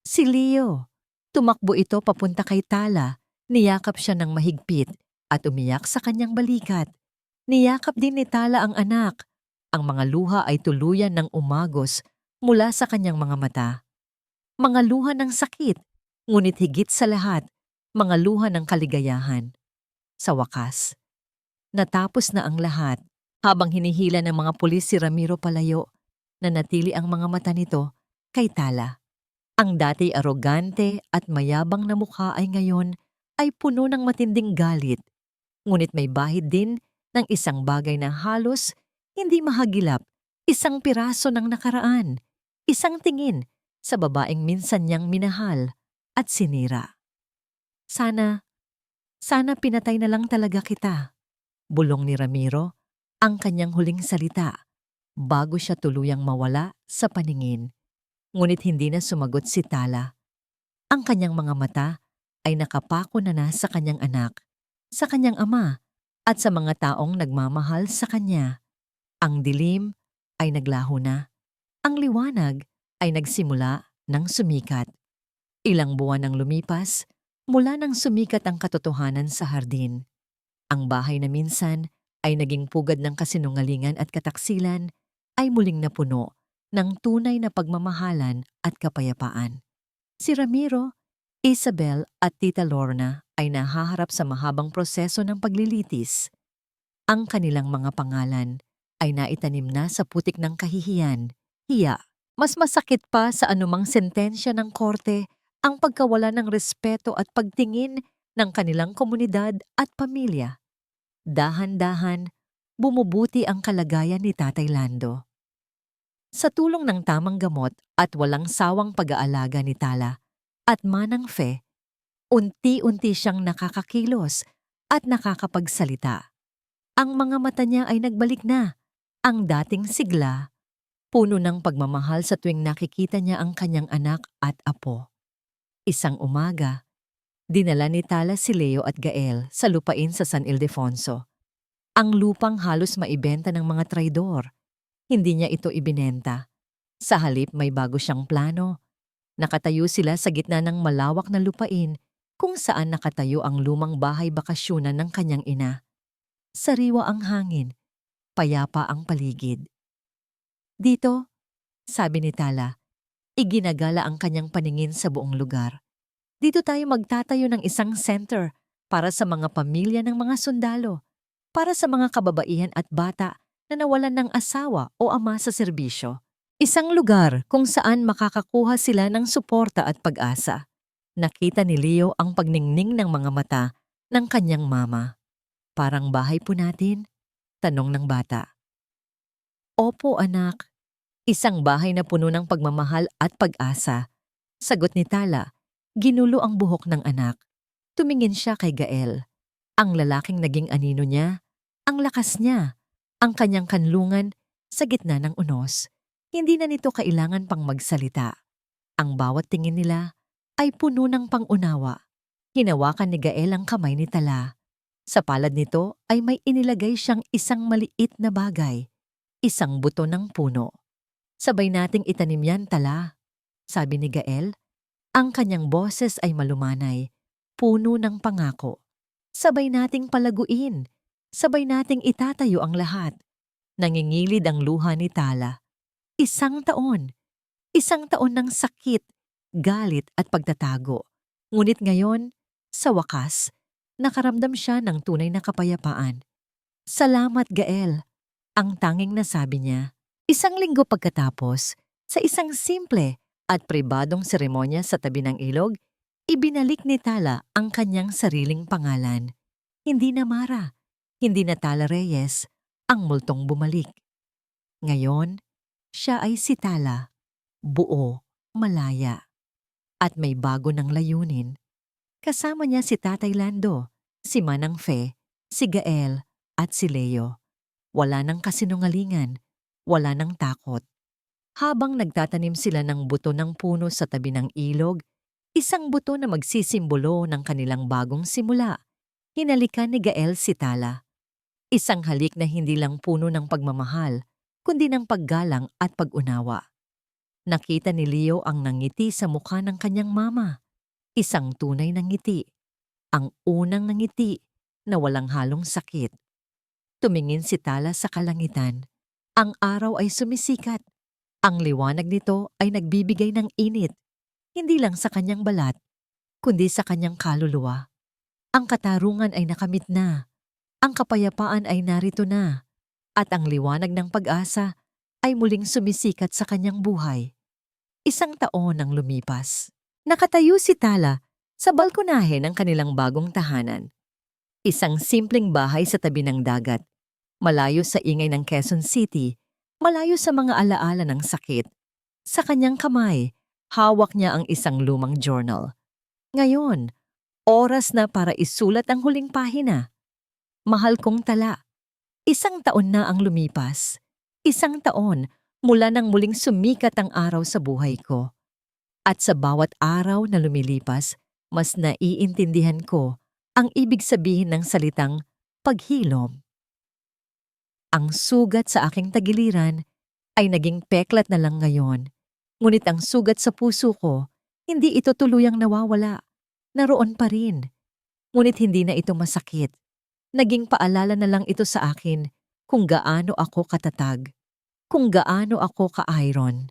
Si Leo. Tumakbo ito papunta kay Tala. Niyakap siya ng mahigpit at umiyak sa kanyang balikat. Niyakap din ni Tala ang anak. Ang mga luha ay tuluyan ng umagos mula sa kanyang mga mata. Mga luha ng sakit, ngunit higit sa lahat, mga luha ng kaligayahan. Sa wakas, natapos na ang lahat. Habang hinihila ng mga pulis si Ramiro palayo, nanatili ang mga mata nito kay Tala. Ang dati arogante at mayabang na mukha ay ngayon ay puno ng matinding galit. Ngunit may bahid din ng isang bagay na halos hindi mahagilap, isang piraso ng nakaraan, isang tingin sa babaeng minsan niyang minahal at sinira. Sana pinatay na lang talaga kita, bulong ni Ramiro, ang kanyang huling salita, bago siya tuluyang mawala sa paningin. Ngunit hindi na sumagot si Tala. Ang kanyang mga mata ay nakapako na sa kanyang anak, sa kanyang ama, at sa mga taong nagmamahal sa kanya. Ang dilim ay naglaho na. Ang liwanag ay nagsimula ng sumikat. Ilang buwan ang lumipas mula nang sumikat ang katotohanan sa hardin. Ang bahay na minsan ay naging pugad ng kasinungalingan at kataksilan ay muling napuno ng tunay na pagmamahalan at kapayapaan. Si Ramiro, Isabel at Tita Lorna ay nahaharap sa mahabang proseso ng paglilitis. Ang kanilang mga pangalan ay naitanim na sa putik ng kahihiyan, hiya. Mas masakit pa sa anumang sentensya ng korte ang pagkawala ng respeto at pagtingin ng kanilang komunidad at pamilya. Dahan-dahan, bumubuti ang kalagayan ni Tatay Lando. Sa tulong ng tamang gamot at walang sawang pag-aalaga ni Tala at Manang Fe, unti-unti siyang nakakakilos at nakakapagsalita. Ang mga mata niya ay nagbalik na, ang dating sigla, puno ng pagmamahal sa tuwing nakikita niya ang kanyang anak at apo. Isang umaga, dinala ni Tala si Leo at Gael sa lupain sa San Ildefonso. Ang lupang halos maibenta ng mga traidor. Hindi niya ito ibinenta. Sa halip may bago siyang plano. Nakatayo sila sa gitna ng malawak na lupain kung saan nakatayo ang lumang bahay bakasyonan ng kanyang ina. Sariwa ang hangin, payapa ang paligid. Dito, sabi ni Tala, iginagala ang kanyang paningin sa buong lugar. Dito tayo magtatayo ng isang center para sa mga pamilya ng mga sundalo, para sa mga kababaihan at bata na nawalan ng asawa o ama sa serbisyo. Isang lugar kung saan makakakuha sila ng suporta at pag-asa. Nakita ni Leo ang pagningning ng mga mata ng kanyang mama. Parang bahay po natin? Tanong ng bata. Opo anak, isang bahay na puno ng pagmamahal at pag-asa. Sagot ni Tala, ginulo ang buhok ng anak. Tumingin siya kay Gael. Ang lalaking naging anino niya, ang lakas niya, ang kanyang kanlungan sa gitna ng unos. Hindi na nito kailangan pang magsalita. Ang bawat tingin nila ay puno ng pangunawa. Hinawakan ni Gael ang kamay ni Tala. Sa palad nito ay may inilagay siyang isang maliit na bagay, isang buto ng puno. Sabay nating itanim yan, Tala, sabi ni Gael. Ang kanyang boses ay malumanay, puno ng pangako. Sabay nating palaguin, sabay nating itatayo ang lahat. Nangingilid ang luha ni Tala. Isang taon ng sakit, galit at pagtatago. Ngunit ngayon, sa wakas, nakaramdam siya ng tunay na kapayapaan. Salamat Gael, ang tanging nasabi niya. Isang linggo pagkatapos, sa isang simple at pribadong seremonya sa tabi ng ilog, ibinalik ni Tala ang kanyang sariling pangalan. Hindi na Mara, Hindi na Tala Reyes ang multong bumalik. Ngayon, siya ay si Tala, buo, malaya, at may bago ng layunin. Kasama niya si Tatay Lando, si Manang Fe, si Gael, at si Leo. Wala nang kasinungalingan, wala nang takot. Habang nagtatanim sila ng buto ng puno sa tabi ng ilog, isang buto na magsisimbolo ng kanilang bagong simula, hinalikan ni Gael si Tala. Isang halik na hindi lang puno ng pagmamahal, kundi ng paggalang at pag-unawa. Nakita ni Leo ang nangiti sa mukha ng kanyang mama. Isang tunay na ngiti. Ang unang nangiti na walang halong sakit. Tumingin si Tala sa kalangitan. Ang araw ay sumisikat. Ang liwanag nito ay nagbibigay ng init, hindi lang sa kanyang balat, kundi sa kanyang kaluluwa. Ang katarungan ay nakamit na. Ang kapayapaan ay narito na. At ang liwanag ng pag-asa ay muling sumisikat sa kanyang buhay. Isang taon ang lumipas. Nakatayo si Tala sa balkonahe ng kanilang bagong tahanan. Isang simpleng bahay sa tabi ng dagat, malayo sa ingay ng Quezon City, malayo sa mga alaala ng sakit. Sa kanyang kamay, hawak niya ang isang lumang journal. Ngayon, oras na para isulat ang huling pahina. Mahal kong Tala, 1 taon na ang lumipas. 1 taon mula nang muling sumikat ang araw sa buhay ko. At sa bawat araw na lumilipas, mas naiintindihan ko ang ibig sabihin ng salitang paghilom. Ang sugat sa aking tagiliran ay naging peklat na lang ngayon. Ngunit ang sugat sa puso ko, hindi ito tuluyang nawawala. Naroon pa rin. Ngunit hindi na ito masakit. Naging paalala na lang ito sa akin kung gaano ako katatag, kung gaano ako ka-iron.